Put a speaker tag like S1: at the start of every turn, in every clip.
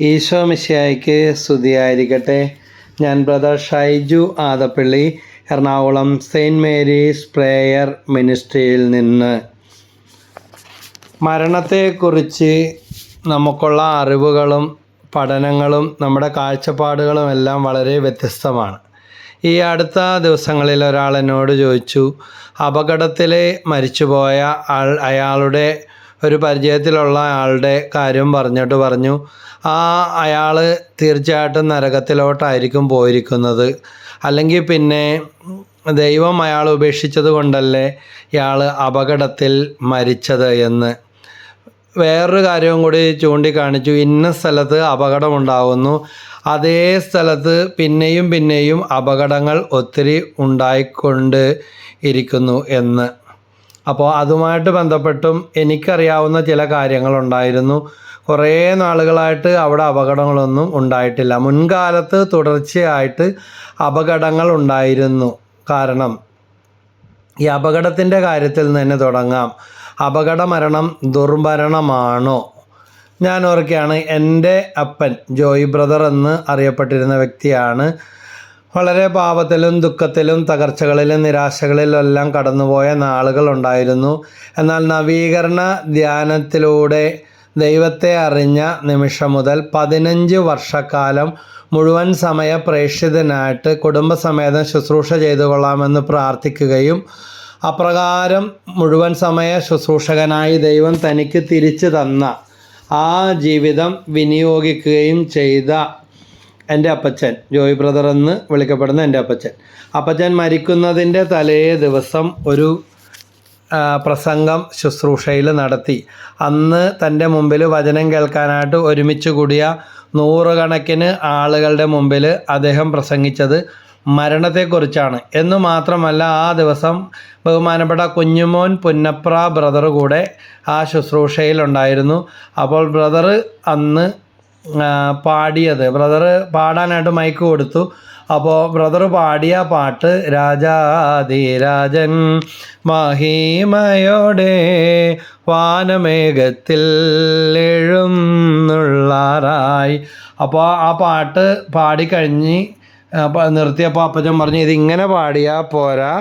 S1: ഈശോ മിശിഹായ്ക്ക് സ്തുതിയായിരിക്കട്ടെ. ഞാൻ brother Shaiju Adappally, Ernakulam Saint Mary's prayer മിനിസ്ട്രിയിൽ നിന്ന്. മരണത്തെക്കുറിച്ച് നമുക്കുള്ള അറിവുകളും പഠനങ്ങളും നമ്മുടെ കാഴ്ചപ്പാടുകളും എല്ലാം വളരെ വ്യത്യസ്തമാണ്. ഈ അടുത്ത ദിവസങ്ങളിൽ ഒരാൾ എന്നോട് ചോദിച്ചു, അപകടത്തിൽ മരിച്ചുപോയ അയാളുടെ ഒരു പരിചയത്തിലുള്ള ആളുടെ കാര്യം പറഞ്ഞു അയാൾ തീർച്ചയായിട്ടും നരകത്തിലോട്ടായിരിക്കും പോയിരിക്കുന്നത്, അല്ലെങ്കിൽ പിന്നെ ദൈവം അയാൾ ഉപേക്ഷിച്ചത് കൊണ്ടല്ലേ ഇയാൾ അപകടത്തിൽ മരിച്ചത് എന്ന്. വേറൊരു കാര്യവും കൂടി ചൂണ്ടിക്കാണിച്ചു. ഇന്ന സ്ഥലത്ത് അപകടമുണ്ടാകുന്നു, അതേ സ്ഥലത്ത് പിന്നെയും അപകടങ്ങൾ ഒത്തിരി ഉണ്ടായിക്കൊണ്ട് ഇരിക്കുന്നു എന്ന്. അപ്പോൾ അതുമായിട്ട് ബന്ധപ്പെട്ടും എനിക്കറിയാവുന്ന ചില കാര്യങ്ങളുണ്ടായിരുന്നു. കുറേ നാളുകളായിട്ട് അവിടെ അപകടങ്ങളൊന്നും ഉണ്ടായിട്ടില്ല. മുൻകാലത്ത് തുടർച്ചയായിട്ട് അപകടങ്ങൾ ഉണ്ടായിരുന്നു. കാരണം ഈ അപകടത്തിൻ്റെ കാര്യത്തിൽ നിന്ന് തന്നെ തുടങ്ങാം. അപകട മരണം ദുർമരണമാണോ? ഞാൻ ഓർക്കുകയാണ്, എൻ്റെ അപ്പൻ ജോയി ബ്രദർ എന്ന് അറിയപ്പെട്ടിരുന്ന വ്യക്തിയാണ്. വളരെ പാപത്തിലും ദുഃഖത്തിലും തകർച്ചകളിലും നിരാശകളിലും എല്ലാം കടന്നുപോയ നാളുകളുണ്ടായിരുന്നു. എന്നാൽ നവീകരണ ധ്യാനത്തിലൂടെ ദൈവത്തെ അറിഞ്ഞ നിമിഷം മുതൽ 15 വർഷക്കാലം മുഴുവൻ സമയ പ്രേക്ഷിതനായിട്ട് കുടുംബസമേതം ശുശ്രൂഷ ചെയ്തു കൊള്ളാമെന്ന് പ്രാർത്ഥിക്കുകയും അപ്രകാരം മുഴുവൻ സമയ ശുശ്രൂഷകനായി ദൈവം തനിക്ക് തിരിച്ചു തന്ന ആ ജീവിതം വിനിയോഗിക്കുകയും ചെയ്ത എൻ്റെ അപ്പച്ചൻ, ജോയി ബ്രദർ എന്ന് വിളിക്കപ്പെടുന്ന എൻ്റെ അപ്പച്ചൻ മരിക്കുന്നതിൻ്റെ തലേ ദിവസം ഒരു പ്രസംഗം ശുശ്രൂഷയിൽ നടത്തി. അന്ന് തൻ്റെ മുമ്പിൽ വചനം കേൾക്കാനായിട്ട് ഒരുമിച്ച് കൂടിയ 100 കണക്കിന് ആളുകളുടെ മുമ്പിൽ അദ്ദേഹം പ്രസംഗിച്ചത് മരണത്തെക്കുറിച്ചാണ്. എന്നു മാത്രമല്ല, ആ ദിവസം ബഹുമാനപ്പെട്ട കുഞ്ഞുമോൻ പുന്നപ്ര ബ്രദർ കൂടെ ആ ശുശ്രൂഷയിലുണ്ടായിരുന്നു. അപ്പോൾ ബ്രദർ അന്ന് ബ്രദർ പാടാനായിട്ട് മൈക്ക് കൊടുത്തു. അപ്പോൾ ബ്രദർ പാടിയ പാട്ട് രാജാധിരാജൻ മഹിമയോടെ വാനമേഘത്തിൽ എഴുന്നള്ളാറായി. അപ്പോൾ ആ പാട്ട് പാടിക്കഴിഞ്ഞ് നിർത്തിയപ്പോൾ അപ്പച്ചൻ പറഞ്ഞു, ഇതിങ്ങനെ പാടിയാൽ പോരാ,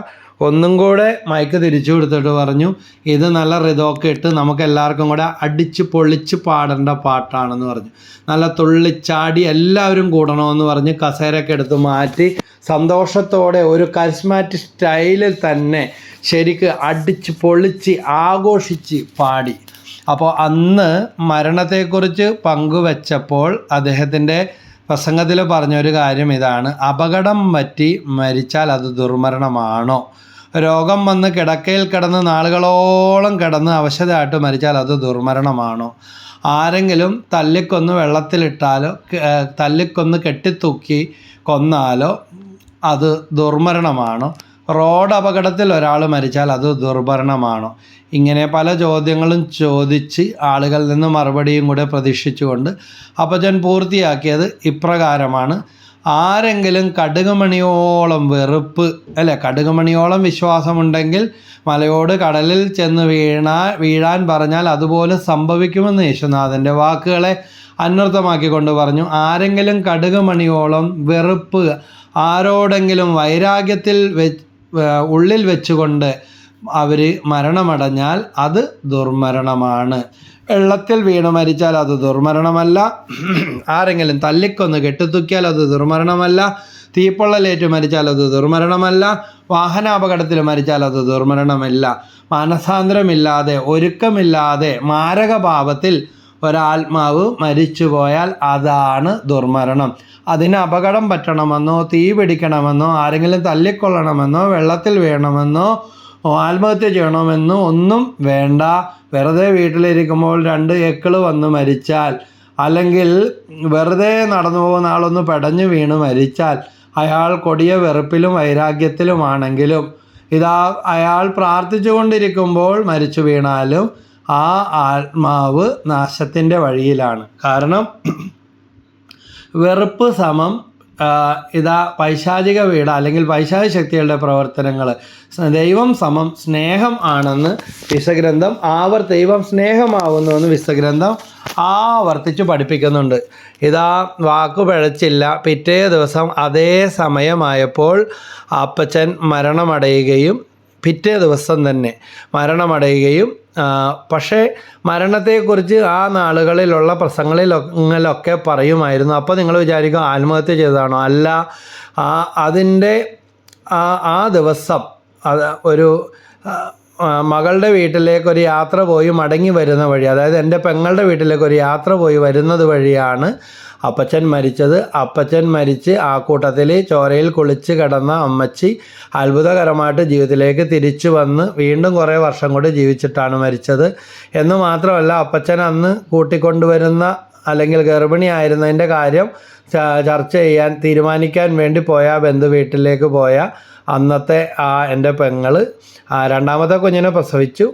S1: ഒന്നും കൂടെ മൈക്ക് തിരിച്ചു കൊടുത്തിട്ട് പറഞ്ഞു, ഇത് നല്ല റിതമൊക്കെ ഇട്ട് നമുക്ക് എല്ലാവർക്കും കൂടെ അടിച്ച് പൊളിച്ച് പാടേണ്ട പാട്ടാണെന്ന് പറഞ്ഞു. നല്ല തുള്ളിച്ചാടി എല്ലാവരും കൂടണമെന്ന് പറഞ്ഞ് കസേരയൊക്കെ എടുത്ത് മാറ്റി സന്തോഷത്തോടെ ഒരു കരിസ്മാറ്റിക് സ്റ്റൈലിൽ തന്നെ ശരിക്ക് അടിച്ച് പൊളിച്ച് ആഘോഷിച്ച് പാടി. അപ്പോൾ അന്ന് മരണത്തെക്കുറിച്ച് പങ്കുവച്ചപ്പോൾ അദ്ദേഹത്തിൻ്റെ പ്രസംഗത്തിൽ പറഞ്ഞൊരു കാര്യം ഇതാണ്: അപകടം പറ്റി മരിച്ചാൽ അത് ദുർമരണമാണോ? രോഗം വന്ന് കിടക്കയിൽ കിടന്ന് നാളുകളോളം കിടന്ന് അവശതയായിട്ട് മരിച്ചാൽ അത് ദുർമരണമാണോ? ആരെങ്കിലും തല്ലിക്കൊന്ന് വെള്ളത്തിലിട്ടാലോ തല്ലിക്കൊന്ന് കെട്ടിത്തൂക്കി കൊന്നാലോ അത് ദുർമരണമാണോ? റോഡ് അപകടത്തിൽ ഒരാൾ മരിച്ചാൽ അത് ദുർമരണമാണോ? ഇങ്ങനെ പല ചോദ്യങ്ങളും ചോദിച്ച് ആളുകളിൽ നിന്ന് മറുപടിയും കൂടെ പ്രതീക്ഷിച്ചുകൊണ്ട് അപ്പച്ചൻ പൂർത്തിയാക്കിയത് ഇപ്രകാരമാണ്: ആരെങ്കിലും കടുകുമണിയോളം കടുകുമണിയോളം വിശ്വാസമുണ്ടെങ്കിൽ മലയോട് കടലിൽ ചെന്ന് വീഴാൻ പറഞ്ഞാൽ അതുപോലെ സംഭവിക്കുമെന്ന് യേശുനാഥൻ്റെ വാക്കുകളെ അന്വർത്ഥമാക്കിക്കൊണ്ട് പറഞ്ഞു. ആരെങ്കിലും കടുകുമണിയോളം വെറുപ്പ്, ആരോടെങ്കിലും വൈരാഗ്യത്തിൽ ഉള്ളിൽ വെച്ചുകൊണ്ട് അവർ മരണമടഞ്ഞാൽ അത് ദുർമരണമാണ്. വെള്ളത്തിൽ വീണ് മരിച്ചാൽ അത് ദുർമരണമല്ല. ആരെങ്കിലും തല്ലിക്കൊന്ന് കെട്ടിത്തൂക്കിയാൽ അത് ദുർമരണമല്ല. തീപ്പൊള്ളലേറ്റ് മരിച്ചാൽ അത് ദുർമരണമല്ല. വാഹനാപകടത്തിൽ മരിച്ചാൽ അത് ദുർമരണമല്ല. മനസാന്തരമില്ലാതെ, ഒരുക്കമില്ലാതെ മാരകപാപത്തിൽ ഒരാത്മാവ് മരിച്ചു പോയാൽ അതാണ് ദുർമരണം. അതിന് അപകടം പറ്റണമെന്നോ തീ പിടിക്കണമെന്നോ ആരെങ്കിലും തല്ലിക്കൊള്ളണമെന്നോ വെള്ളത്തിൽ വീണമെന്നോ ആത്മഹത്യ ചെയ്യണമെന്നോ ഒന്നും വേണ്ട. വെറുതെ വീട്ടിലിരിക്കുമ്പോൾ 2 എക്കിൾ വന്ന് മരിച്ചാൽ, അല്ലെങ്കിൽ വെറുതെ നടന്നു പോകുന്ന ആളൊന്ന് പെടഞ്ഞു വീണ് മരിച്ചാൽ അയാൾ കൊടിയ വെറുപ്പിലും വൈരാഗ്യത്തിലുമാണെങ്കിലും അയാൾ പ്രാർത്ഥിച്ചു കൊണ്ടിരിക്കുമ്പോൾ മരിച്ചു വീണാലും ആ ആത്മാവ് നാശത്തിൻ്റെ വഴിയിലാണ്. കാരണം വെറുപ്പ് സമം ഇതാ പൈശാചിക വീട് അല്ലെങ്കിൽ പൈശാചിക ശക്തികളുടെ പ്രവർത്തനങ്ങൾ ദൈവം സമം സ്നേഹം ആണെന്ന് വിശ്വഗ്രന്ഥം ദൈവം സ്നേഹമാവുന്നുവെന്ന് വിശ്വഗ്രന്ഥം ആവർത്തിച്ച് പഠിപ്പിക്കുന്നുണ്ട്. ഇതാ വാക്കു പിഴച്ചില്ല. പിറ്റേ ദിവസം അതേ സമയമായപ്പോൾ അപ്പച്ചൻ മരണമടയുകയും പിറ്റേ ദിവസം തന്നെ മരണമടയുകയും പക്ഷേ മരണത്തെക്കുറിച്ച് ആ നാളുകളിലുള്ള പ്രസംഗങ്ങളിലൊക്കെ പറയുമായിരുന്നു. അപ്പോൾ നിങ്ങൾ വിചാരിക്കും ആത്മഹത്യ ചെയ്തതാണോ? അല്ല, അതിൻ്റെ ആ ദിവസം ഒരു മകളുടെ വീട്ടിലേക്ക് ഒരു യാത്ര പോയി മടങ്ങി വരുന്ന വഴി, അതായത് എൻ്റെ പെങ്ങളുടെ വീട്ടിലേക്ക് ഒരു യാത്ര പോയി വരുന്നത് വഴിയാണ് അപ്പച്ചൻ മരിച്ചത്. അപ്പച്ചൻ മരിച്ച് ആ കൂട്ടത്തിൽ ചോരയിൽ കുളിച്ച് കിടന്ന അമ്മച്ചി അത്ഭുതകരമായിട്ട് ജീവിതത്തിലേക്ക് തിരിച്ചു വന്ന് വീണ്ടും കുറേ വർഷം കൂടി ജീവിച്ചിട്ടാണ് മരിച്ചത്. എന്ന് മാത്രമല്ല, അപ്പച്ചൻ അന്ന് കൂട്ടിക്കൊണ്ടുവരുന്ന അല്ലെങ്കിൽ ഗർഭിണിയായിരുന്നതിൻ്റെ കാര്യം ചർച്ച ചെയ്യാൻ തീരുമാനിക്കാൻ വേണ്ടി പോയ ബന്ധു വീട്ടിലേക്ക് പോയ അന്നത്തെ എൻ്റെ പെങ്ങൾ രണ്ടാമത്തെ കുഞ്ഞിനെ പ്രസവിച്ചു.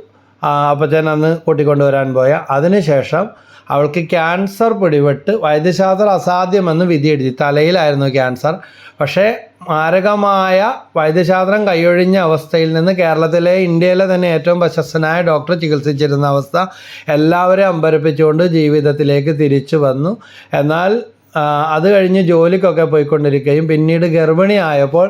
S1: അപ്പച്ചൻ അന്ന് കൂട്ടിക്കൊണ്ടുവരാൻ പോയ അതിനുശേഷം അവൾക്ക് ക്യാൻസർ പിടിപെട്ട് വൈദ്യശാസ്ത്രം അസാധ്യമെന്ന് വിധി എഴുതി. തലയിലായിരുന്നു ക്യാൻസർ. പക്ഷേ മാരകമായ വൈദ്യശാസ്ത്രം കൈയൊഴിഞ്ഞ അവസ്ഥയിൽ നിന്ന് കേരളത്തിലെ ഇന്ത്യയിലെ തന്നെ ഏറ്റവും പ്രശസ്തനായ ഡോക്ടർ ചികിത്സിച്ചിരുന്ന അവസ്ഥ എല്ലാവരെയും അമ്പരപ്പിച്ചുകൊണ്ട് ജീവിതത്തിലേക്ക് തിരിച്ചു വന്നു. എന്നാൽ അത് കഴിഞ്ഞ് ജോലിക്കൊക്കെ പോയിക്കൊണ്ടിരിക്കുകയും പിന്നീട് ഗർഭിണിയായപ്പോൾ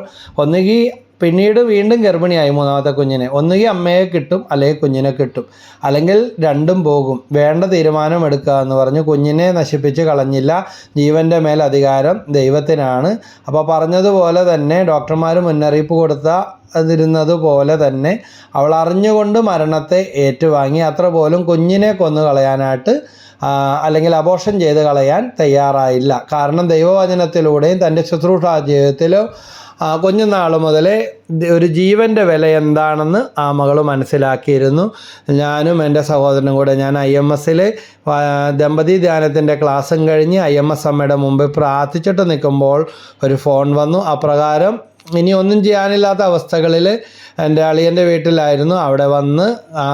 S1: പിന്നീട് വീണ്ടും ഗർഭിണിയായി മൂന്നാമത്തെ കുഞ്ഞിനെ. ഒന്നുകിൽ അമ്മയെ കിട്ടും അല്ലെങ്കിൽ കുഞ്ഞിനെ കിട്ടും, അല്ലെങ്കിൽ രണ്ടും പോകും. വേണ്ട തീരുമാനം എടുക്കുക എന്ന് പറഞ്ഞ് കുഞ്ഞിനെ നശിപ്പിച്ച് കളഞ്ഞില്ല. ജീവൻ്റെ മേൽ അധികാരം ദൈവത്തിനാണ്. അപ്പോൾ പറഞ്ഞതുപോലെ തന്നെ ഡോക്ടർമാർ മുന്നറിയിപ്പ് കൊടുത്തിരുന്നത് പോലെ തന്നെ അവൾ അറിഞ്ഞുകൊണ്ട് മരണത്തെ ഏറ്റുവാങ്ങി. അത്ര പോലും കുഞ്ഞിനെ കൊന്നു കളയാനായിട്ട് അല്ലെങ്കിൽ അബോർഷൻ ചെയ്ത് കളയാൻ തയ്യാറായില്ല. കാരണം ദൈവവചനത്തിലൂടെയും തൻ്റെ ശുശ്രൂഷാ ജീവിതത്തിലും കുഞ്ഞുനാൾ മുതലേ ഒരു ജീവൻ്റെ വില എന്താണെന്ന് ആ മകൾ മനസ്സിലാക്കിയിരുന്നു. ഞാനും എൻ്റെ സഹോദരനും കൂടെ ഞാൻ IMSൽ ദമ്പതി ധ്യാനത്തിൻ്റെ ക്ലാസ്സും കഴിഞ്ഞ് IMS അമ്മയുടെ മുമ്പിൽ പ്രാർത്ഥിച്ചിട്ട് നിൽക്കുമ്പോൾ ഒരു ഫോൺ വന്നു. അപ്രകാരം ഇനി ഒന്നും ചെയ്യാനില്ലാത്ത അവസ്ഥകളിൽ എൻ്റെ അളിയൻ്റെ വീട്ടിലായിരുന്നു. അവിടെ വന്ന്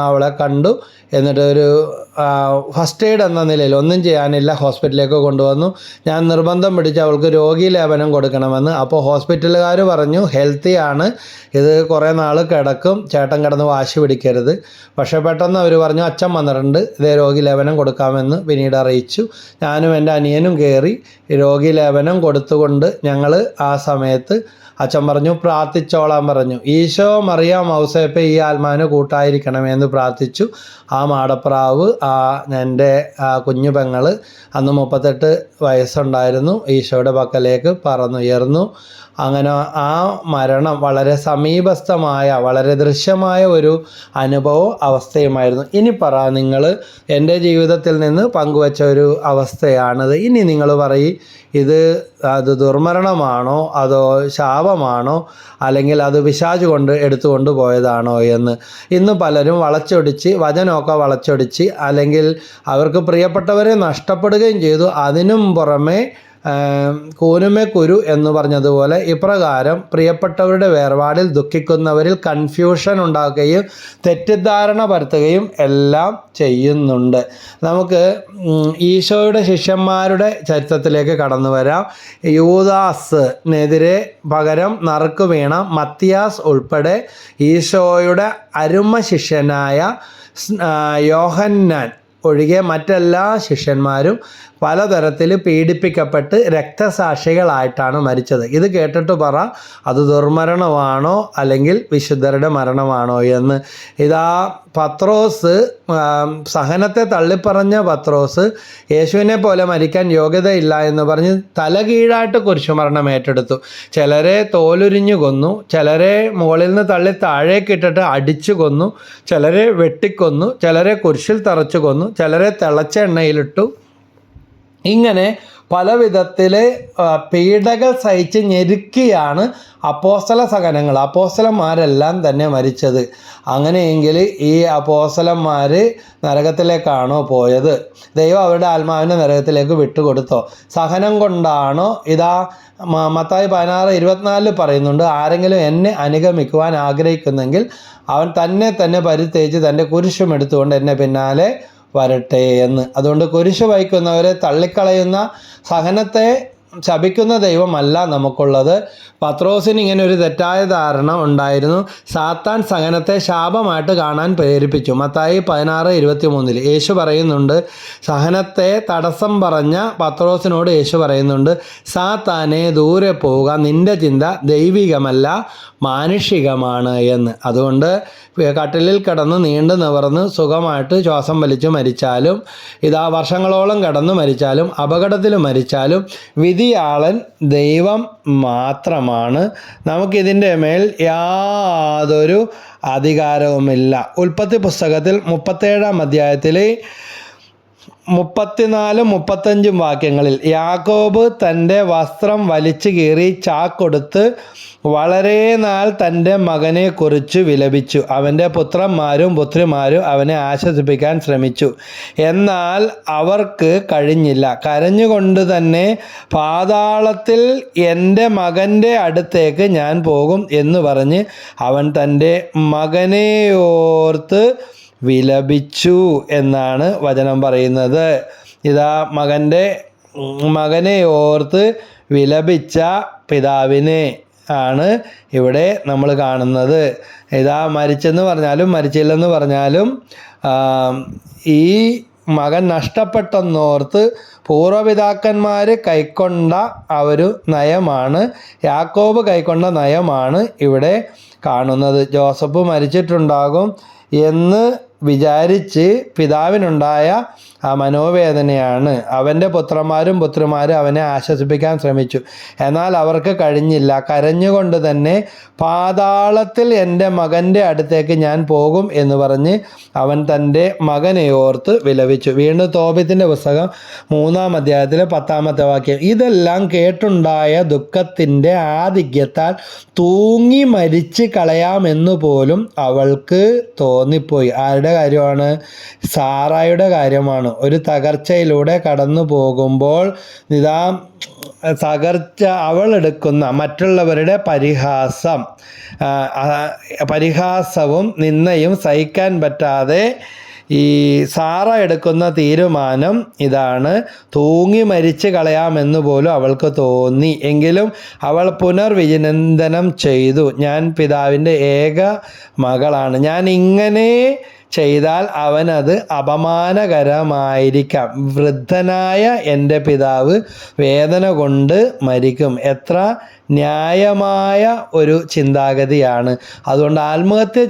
S1: അവളെ കണ്ടു. എന്നിട്ട് ഒരു ഫസ്റ്റ് എയ്ഡ് എന്ന നിലയിൽ ഒന്നും ചെയ്യാനില്ല, ഹോസ്പിറ്റലിലേക്ക് കൊണ്ടുവന്നു. ഞാൻ നിർബന്ധം പിടിച്ച് അവൾക്ക് രോഗീ ലേപനം കൊടുക്കണമെന്ന്. അപ്പോൾ ഹോസ്പിറ്റലുകാർ പറഞ്ഞു ഹെൽത്തി ആണ്, ഇത് കുറേ നാൾ കിടക്കും, ചേട്ടൻ കിടന്ന് വാശി പിടിക്കരുത്. പക്ഷേ പെട്ടെന്ന് അവർ പറഞ്ഞു അച്ഛൻ വന്നിട്ടുണ്ട്, ഇതേ രോഗീ ലേപനം കൊടുക്കാമെന്ന് പിന്നീട് അറിയിച്ചു. ഞാനും എൻ്റെ അനിയനും കയറി രോഗീ ലേപനം കൊടുത്തുകൊണ്ട് ഞങ്ങൾ ആ സമയത്ത് അച്ഛൻ പറഞ്ഞു പ്രാർത്ഥിച്ചോളാൻ പറഞ്ഞു. ഈശോ മറിയാം ഔസേപ്പെ ഈ ആത്മാവിന് കൂട്ടായിരിക്കണമെന്ന് പ്രാർത്ഥിച്ചു. ആ മാടപ്രാവ് എൻ്റെ കുഞ്ഞു പെങ്ങൾ അന്ന് 38 വയസ്സുണ്ടായിരുന്നു. ഈശോയുടെ പക്കലേക്ക് പറന്നുയർന്നു. അങ്ങനെ ആ മരണം വളരെ സമീപസ്ഥമായ വളരെ ദൃശ്യമായ ഒരു അനുഭവ അവസ്ഥയുമായിരുന്നു. ഇനി നിങ്ങൾ എൻ്റെ ജീവിതത്തിൽ നിന്ന് പങ്കുവച്ച ഒരു അവസ്ഥയാണിത്. ഇനി നിങ്ങൾ പറയും അത് ദുർമരണമാണോ അതോ ശാപമാണോ അല്ലെങ്കിൽ അത് പിശാച് എടുത്തുകൊണ്ട് പോയതാണോ എന്ന്. ഇന്ന് പലരും വചനമൊക്കെ വളച്ചൊടിച്ച് അല്ലെങ്കിൽ അവർക്ക് പ്രിയപ്പെട്ടവരെ നഷ്ടപ്പെടുകയും ചെയ്തു. അതിനും പുറമെ കൂനുമേ കുരു എന്ന് പറഞ്ഞതുപോലെ ഇപ്രകാരം പ്രിയപ്പെട്ടവരുടെ വേർപാടിൽ ദുഃഖിക്കുന്നവരിൽ കൺഫ്യൂഷൻ ഉണ്ടാക്കുകയും തെറ്റിദ്ധാരണ പരത്തുകയും എല്ലാം ചെയ്യുന്നുണ്ട്. നമുക്ക് ഈശോയുടെ ശിഷ്യന്മാരുടെ ചരിത്രത്തിലേക്ക് കടന്നു വരാം. യൂദാസിനെതിരെ പകരം നറുക്ക് വീണ മത്തിയാസ് ഉൾപ്പെടെ ഈശോയുടെ അരുമ ശിഷ്യനായ യോഹന്നാൻ ഒഴികെ മറ്റെല്ലാ ശിഷ്യന്മാരും പലതരത്തിൽ പീഡിപ്പിക്കപ്പെട്ട് രക്തസാക്ഷികളായിട്ടാണ് മരിച്ചത്. ഇത് കേട്ടിട്ട് അത് ദുർമരണമാണോ അല്ലെങ്കിൽ വിശുദ്ധരുടെ മരണമാണോ എന്ന്. പത്രോസ് സഹനത്തെ തള്ളിപ്പറഞ്ഞ പത്രോസ് യേശുവിനെ പോലെ മരിക്കാൻ യോഗ്യതയില്ല എന്ന് പറഞ്ഞ് തലകീഴായിട്ട് കുരിശുമരണം ഏറ്റെടുത്തു. ചിലരെ തോലുരിഞ്ഞു കൊന്നു, ചിലരെ മുകളിൽ നിന്ന് തള്ളി താഴേക്കിട്ടിട്ട് അടിച്ചു കൊന്നു, ചിലരെ വെട്ടിക്കൊന്നു, ചിലരെ കുരിശിൽ തറച്ചു കൊന്നു, ചിലരെ തിളച്ച എണ്ണയിലിട്ടു. ഇങ്ങനെ പല വിധത്തിലെ പീഡകൾ സഹിച്ച് ഞെരുക്കിയാണ് അപ്പോസ്തലന്മാരെല്ലാം തന്നെ മരിച്ചത്. അങ്ങനെയെങ്കിൽ ഈ അപ്പോസ്തലന്മാർ നരകത്തിലേക്കാണോ പോയത്? ദൈവം അവരുടെ ആത്മാവിനെ നരകത്തിലേക്ക് വിട്ടുകൊടുത്തോ? സഹനം കൊണ്ടാണോ? മത്തായി 16:24 പറയുന്നുണ്ട്, ആരെങ്കിലും എന്നെ അനുഗമിക്കുവാൻ ആഗ്രഹിക്കുന്നെങ്കിൽ അവൻ തന്നെ പരിത്യജിച്ച് തൻ്റെ കുരിശും എടുത്തുകൊണ്ട് എന്നെ പിന്നാലെ വരട്ടെ എന്ന്. അതുകൊണ്ട് കുരിശ് വഹിക്കുന്നവരെ തള്ളിക്കളയുന്ന, സഹനത്തെ ശപിക്കുന്ന ദൈവമല്ല നമുക്കുള്ളത്. പത്രോസിന് ഇങ്ങനെ ഒരു തെറ്റായ ധാരണ ഉണ്ടായിരുന്നു. സാത്താൻ സഹനത്തെ ശാപമായിട്ട് കാണാൻ പ്രേരിപ്പിച്ചു. മത്തായി 16:23 യേശു പറയുന്നുണ്ട്, സഹനത്തെ തടസ്സം പറഞ്ഞ പത്രോസിനോട് യേശു പറയുന്നുണ്ട്, സാത്താനെ ദൂരെ പോവുക, നിന്റെ ചിന്ത ദൈവികമല്ല മാനുഷികമാണ് എന്ന്. അതുകൊണ്ട് കട്ടിലിൽ കിടന്ന് നീണ്ടു നിവർന്ന് സുഖമായിട്ട് ശ്വാസം വലിച്ച് മരിച്ചാലും, ഇതാ വർഷങ്ങളോളം കിടന്ന് മരിച്ചാലും, അപകടത്തിൽ മരിച്ചാലും വിധിയാളൻ ദൈവം മാത്രമാണ്. നമുക്കിതിൻ്റെ മേൽ യാതൊരു അധികാരവുമില്ല. ഉൽപ്പത്തി പുസ്തകത്തിൽ 37-ാം അധ്യായത്തിൽ 34-35 വാക്യങ്ങളിൽ യാക്കോബ് തൻ്റെ വസ്ത്രം വലിച്ചു കീറി ചാക്കൊടുത്ത് വളരെ നാൾ തൻ്റെ മകനെക്കുറിച്ച് വിലപിച്ചു. അവൻ്റെ പുത്രന്മാരും പുത്രിമാരും അവനെ ആശ്വസിപ്പിക്കാൻ ശ്രമിച്ചു, എന്നാൽ അവർക്ക് കഴിഞ്ഞില്ല. കരഞ്ഞുകൊണ്ട് തന്നെ, പാതാളത്തിൽ എൻ്റെ മകൻ്റെ അടുത്തേക്ക് ഞാൻ പോകും എന്ന് പറഞ്ഞ് അവൻ തൻ്റെ മകനെയോർത്ത് വിലപിച്ചു എന്നാണ് വചനം പറയുന്നത്. ഇതാ മകനെ ഓർത്ത് വിലപിച്ച പിതാവിനെ ആണ് ഇവിടെ നമ്മൾ കാണുന്നത്. ഇതാ മരിച്ചെന്ന് പറഞ്ഞാലും മരിച്ചില്ലെന്ന് പറഞ്ഞാലും ഈ മകൻ നഷ്ടപ്പെട്ടെന്നോർത്ത് പൂർവ്വപിതാക്കന്മാർ കൈക്കൊണ്ട ആ ഒരു നയമാണ്, യാക്കോബ് കൈക്കൊണ്ട നയമാണ് ഇവിടെ കാണുന്നത്. ജോസഫ് മരിച്ചിട്ടുണ്ടാകും എന്ന് വിചാരിച്ച് പിതാവിനുണ്ടായ ആ മനോവേദനയാണ്. അവൻ്റെ പുത്രന്മാരും പുത്രിമാരും അവനെ ആശ്വസിപ്പിക്കാൻ ശ്രമിച്ചു, എന്നാൽ അവർക്ക് കഴിഞ്ഞില്ല. കരഞ്ഞുകൊണ്ട് തന്നെ, പാതാളത്തിൽ എൻ്റെ മകൻ്റെ അടുത്തേക്ക് ഞാൻ പോകും എന്ന് പറഞ്ഞ് അവൻ തൻ്റെ മകനെ ഓർത്ത് വിലപിച്ചു. വീണ്ടും തോബിത്തിൻ്റെ പുസ്തകം 3-ാം അധ്യായത്തിലെ 10-ാമത്തെ വാക്യം, ഇതെല്ലാം കേട്ടുണ്ടായ ദുഃഖത്തിൻ്റെ ആധിക്യത്താൽ തൂങ്ങി മരിച്ച് കളയാമെന്നു പോലും അവൾക്ക് തോന്നിപ്പോയി. ആരുടെ കാര്യമാണ്? സാറായുടെ കാര്യമാണ്. ഒരു തകർച്ചയിലൂടെ കടന്നു പോകുമ്പോൾ ഇതാ അവൾ എടുക്കുന്ന മറ്റുള്ളവരുടെ പരിഹാസവും നിന്നയും സഹിക്കാൻ പറ്റാതെ ഈ സാറ എടുക്കുന്ന തീരുമാനം ഇതാണ്, തൂങ്ങി മരിച്ച് കളയാമെന്ന് പോലും അവൾക്ക് തോന്നി. എങ്കിലും അവൾ പുനർവിചിന്തനം ചെയ്തു, ഞാൻ പിതാവിൻ്റെ ഏക മകളാണ്, ഞാൻ ഇങ്ങനെ ചെയ്താൽ അവനത് അപമാനകരമായിരിക്കാം. വൃദ്ധനായ എൻ്റെ പിതാവ് വേദന കൊണ്ട് മരിക്കും. എത്ര ന്യായമായ ഒരു ചിന്താഗതിയാണ്. അതുകൊണ്ട് ആത്മഹത്യ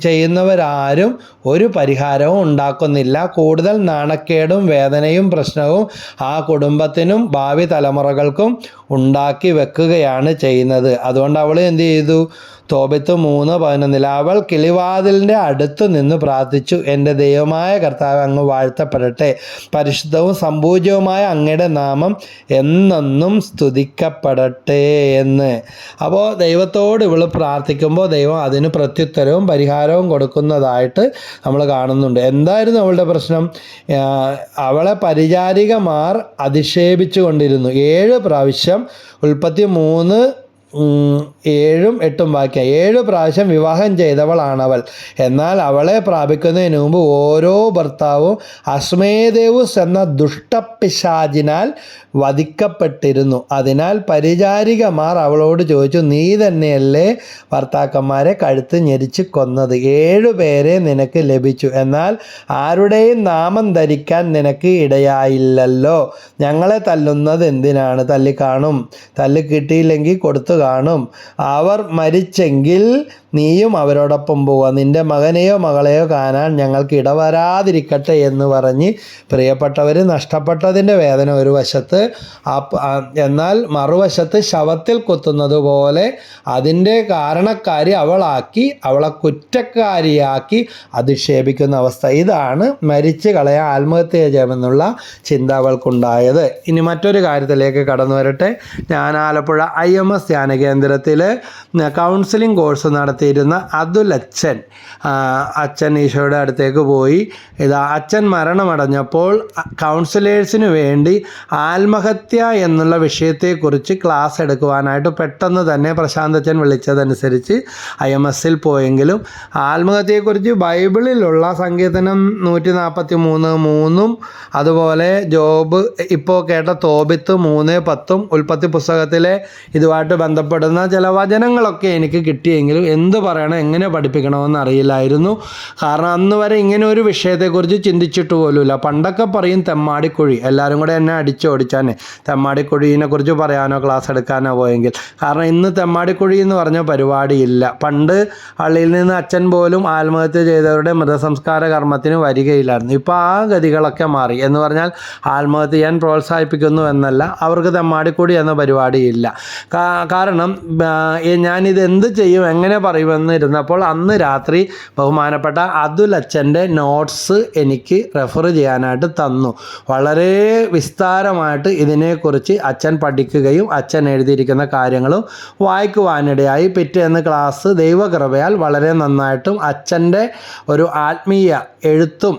S1: ചെയ്യുന്നവരാരും ഒരു പരിഹാരവും ഉണ്ടാക്കുന്നില്ല. കൂടുതൽ നാണക്കേടും വേദനയും പ്രശ്നവും ആ കുടുംബത്തിനും ഭാവി തലമുറകൾക്കും ഉണ്ടാക്കി വെക്കുകയാണ് ചെയ്യുന്നത്. അതുകൊണ്ട് അവൾ എന്ത് ചെയ്തു? തോബിത്ത് 3:11 അവൾ കിളിവാതിലിൻ്റെ അടുത്ത് നിന്ന് പ്രാർത്ഥിച്ചു, എൻ്റെ ദൈവമായ കർത്താവ് അങ്ങ് വാഴ്ത്തപ്പെടട്ടെ, പരിശുദ്ധവും സംപൂജ്യവുമായ അങ്ങയുടെ നാമം എന്നെന്നും സ്തുതിക്കപ്പെടട്ടെ എന്ന്. അപ്പോൾ ദൈവത്തോട് ഇവൾ പ്രാർത്ഥിക്കുമ്പോൾ ദൈവം അതിന് പ്രത്യുത്തരവും പരിഹാരവും കൊടുക്കുന്നതായിട്ട് നമ്മൾ കാണുന്നുണ്ട്. എന്തായിരുന്നു അവളുടെ പ്രശ്നം? അവളെ പരിചാരികമാർ അധിക്ഷേപിച്ചു കൊണ്ടിരുന്നു. 7 പ്രാവശ്യം ഉൽപ്പത്തി 3:7-8 വാക്യം 7 പ്രാവശ്യം വിവാഹം ചെയ്തവളാണവൾ. എന്നാൽ അവളെ പ്രാപിക്കുന്നതിന് മുമ്പ് ഓരോ ഭർത്താവും അശ്മേദേവുസ് എന്ന ദുഷ്ടപിശാചിനാൽ വധിക്കപ്പെട്ടിരുന്നു. അതിനാൽ പരിചാരികമാർ അവളോട് ചോദിച്ചു, നീ തന്നെയല്ലേ ഭർത്താക്കന്മാരെ കഴുത്ത് ഞെരിച്ച് കൊന്നത്? 7 പേരെ നിനക്ക് ലഭിച്ചു, എന്നാൽ ആരുടെയും നാമം ധരിക്കാൻ നിനക്ക് ഇടയായില്ലല്ലോ. ഞങ്ങളെ തല്ലുന്നത് എന്തിനാണ്? തല്ലിക്കാണും, തല്ല് കിട്ടിയില്ലെങ്കിൽ കൊടുത്തു കാണും. അവർ മരിച്ചെങ്കിൽ നീയും അവരോടൊപ്പം പോവുക, നിന്റെ മകനെയോ മകളെയോ കാണാൻ ഞങ്ങൾക്ക് ഇടവരാതിരിക്കട്ടെ എന്ന് പറഞ്ഞ് പ്രിയപ്പെട്ടവർ നഷ്ടപ്പെട്ടതിൻ്റെ വേദന ഒരു വശത്ത്, എന്നാൽ മറുവശത്ത് ശവത്തിൽ കുത്തുന്നത് പോലെ അതിൻ്റെ കാരണക്കാരി അവളെ കുറ്റക്കാരിയാക്കി അധിക്ഷേപിക്കുന്ന അവസ്ഥ. ഇതാണ് മരിച്ചു കളയാൻ ആത്മഹത്യ ചെയ്യാമെന്നുള്ള ചിന്ത അവൾക്കുണ്ടായത്. ഇനി മറ്റൊരു കാര്യത്തിലേക്ക് കടന്നു വരട്ടെ. ഞാൻ ആലപ്പുഴ IMS ധ്യാന ധ്യാന കേന്ദ്രത്തിൽ കൗൺസിലിംഗ് കോഴ്സ് നടത്തിയിരുന്ന അതുലച്ഛൻ അച്ഛൻ ഈശോയുടെ അടുത്തേക്ക് പോയി. അച്ഛൻ മരണമടഞ്ഞപ്പോൾ കൗൺസിലേഴ്സിന് വേണ്ടി ആത്മഹത്യ എന്നുള്ള വിഷയത്തെക്കുറിച്ച് ക്ലാസ് എടുക്കുവാനായിട്ട് പെട്ടെന്ന് തന്നെ പ്രശാന്തച്ഛൻ വിളിച്ചതനുസരിച്ച് IMSൽ പോയെങ്കിലും ആത്മഹത്യയെക്കുറിച്ച് ബൈബിളിലുള്ള സങ്കീർത്തനം 143:3 അതുപോലെ ജോബ് ഇപ്പോൾ കേട്ട തോബിത്ത് 3:10 ഉൽപ്പത്തി പുസ്തകത്തിലെ ഇതുമായിട്ട് ബന്ധപ്പെടുന്ന ചില വചനങ്ങളൊക്കെ എനിക്ക് കിട്ടിയെങ്കിലും എന്ത് പറയണം, എങ്ങനെ പഠിപ്പിക്കണമെന്ന് അറിയില്ലായിരുന്നു. കാരണം അന്ന് വരെ ഇങ്ങനെ ഒരു വിഷയത്തെക്കുറിച്ച് ചിന്തിച്ചിട്ട് പോലുമില്ല. പണ്ടൊക്കെ പറയും തെമ്മാടിക്കുഴി, എല്ലാവരും കൂടെ എന്നെ അടിച്ചോടിച്ചാനെ തെമ്മാടിക്കുഴീനെ കുറിച്ച് പറയാനോ ക്ലാസ് എടുക്കാനോ പോയെങ്കിൽ. കാരണം ഇന്ന് തെമ്മാടിക്കുഴി എന്ന് പറഞ്ഞ പരിപാടിയില്ല. പണ്ട് പള്ളിയിൽ നിന്ന് അച്ഛൻ പോലും ആത്മഹത്യ ചെയ്തവരുടെ മൃതസംസ്കാര കർമ്മത്തിന് വരികയില്ലായിരുന്നു. ഇപ്പോൾ ആ ഗതികളൊക്കെ മാറി. എന്ന് പറഞ്ഞാൽ ആത്മഹത്യ ചെയ്യാൻ പ്രോത്സാഹിപ്പിക്കുന്നു എന്നല്ല, അവർക്ക് തെമ്മാടിക്കുടി എന്ന പരിപാടിയില്ല. കാരണം ഞാനിത് എന്ത് ചെയ്യും, എങ്ങനെ പറയുമെന്ന് ഇരുന്നപ്പോൾ അന്ന് രാത്രി ബഹുമാനപ്പെട്ട അതുലച്ഛൻ്റെ നോട്ട്സ് എനിക്ക് റെഫർ ചെയ്യാനായിട്ട് തന്നു. വളരെ വിസ്താരമായിട്ട് ഇതിനെക്കുറിച്ച് അച്ഛൻ പഠിക്കുകയും അച്ഛൻ എഴുതിയിരിക്കുന്ന കാര്യങ്ങളും വായിക്കുവാനിടയായി. പിറ്റേന്ന് ക്ലാസ് ദൈവകൃപയാൽ വളരെ നന്നായിട്ടും അച്ഛൻ്റെ ഒരു ആത്മീയ എഴുത്തും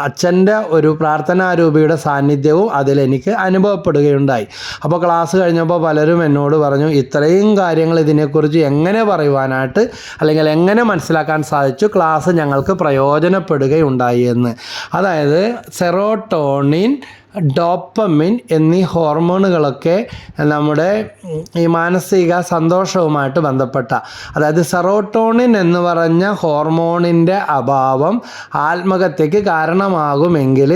S1: അച്ഛൻ്റെ ഒരു പ്രാർത്ഥനാരൂപിയുടെ സാന്നിധ്യവും അതിലെനിക്ക് അനുഭവപ്പെടുകയുണ്ടായി. അപ്പോൾ ക്ലാസ് കഴിഞ്ഞപ്പോൾ പലരും എന്നോട് പറഞ്ഞു, ഇത്രയും കാര്യങ്ങൾ ഇതിനെക്കുറിച്ച് എങ്ങനെ പറയുവാനായിട്ട് അല്ലെങ്കിൽ എങ്ങനെ മനസ്സിലാക്കാൻ സാധിച്ചു, ക്ലാസ് ഞങ്ങൾക്ക് പ്രയോജനപ്പെടുകയുണ്ടായി എന്ന്. അതായത് സെറോട്ടോണിൻ, ഡോപ്പമിൻ എന്നീ ഹോർമോണുകളൊക്കെ നമ്മുടെ ഈ മാനസിക സന്തോഷവുമായിട്ട് ബന്ധപ്പെട്ട, അതായത് സെറോട്ടോണിൻ എന്ന് പറഞ്ഞ ഹോർമോണിൻ്റെ അഭാവം ആത്മഹത്യക്ക് കാരണമാകുമെങ്കിൽ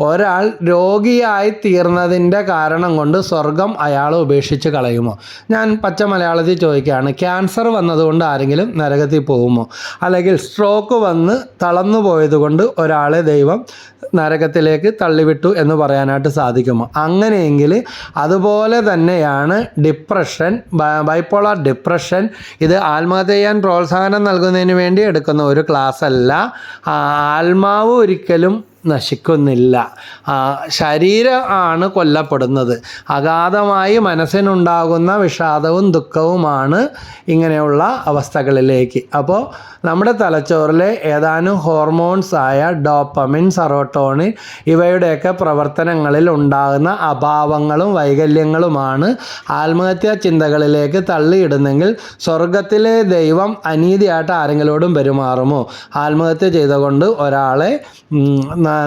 S1: ഒരാൾ രോഗിയായി തീർന്നതിൻ്റെ കാരണം കൊണ്ട് സ്വർഗം അയാൾ ഉപേക്ഷിച്ച് കളയുമോ? ഞാൻ പച്ച മലയാളത്തിൽ ചോദിക്കുകയാണ്. ക്യാൻസർ വന്നതുകൊണ്ട് ആരെങ്കിലും നരകത്തിൽ പോകുമോ? അല്ലെങ്കിൽ സ്ട്രോക്ക് വന്ന് തളർന്നു പോയതുകൊണ്ട് ഒരാളെ ദൈവം നരകത്തിലേക്ക് തള്ളിവിട്ടു എന്ന് പറയാനായിട്ട് സാധിക്കുമോ? അങ്ങനെയെങ്കിൽ അതുപോലെ തന്നെയാണ് ഡിപ്രഷൻ, ബൈപ്പോളാർ ഡിപ്രഷൻ. ഇത് ആത്മഹത്യ ചെയ്യാൻ പ്രോത്സാഹനം നൽകുന്നതിന് വേണ്ടി എടുക്കുന്ന ഒരു ക്ലാസ് അല്ല. ആത്മാവ് ഒരിക്കലും നശിക്കുന്നില്ല, ശരീരം ആണ് കൊല്ലപ്പെടുന്നത്. അഗാധമായി മനസ്സിനുണ്ടാകുന്ന വിഷാദവും ദുഃഖവുമാണ് ഇങ്ങനെയുള്ള അവസ്ഥകളിലേക്ക്. അപ്പോൾ നമ്മുടെ തലച്ചോറിലെ ഏതാനും ഹോർമോൺസ് ആയ ഡോപ്പമിൻ, സെറോട്ടോണിൻ ഇവയുടെയൊക്കെ പ്രവർത്തനങ്ങളിൽ ഉണ്ടാകുന്ന അഭാവങ്ങളും വൈകല്യങ്ങളുമാണ് ആത്മഹത്യാ ചിന്തകളിലേക്ക് തള്ളിയിടുന്നെങ്കിൽ സ്വർഗത്തിലെ ദൈവം അനീതിയായിട്ട് ആരെങ്കിലോടും പെരുമാറുമോ? ആത്മഹത്യ ചെയ്തുകൊണ്ട് ഒരാളെ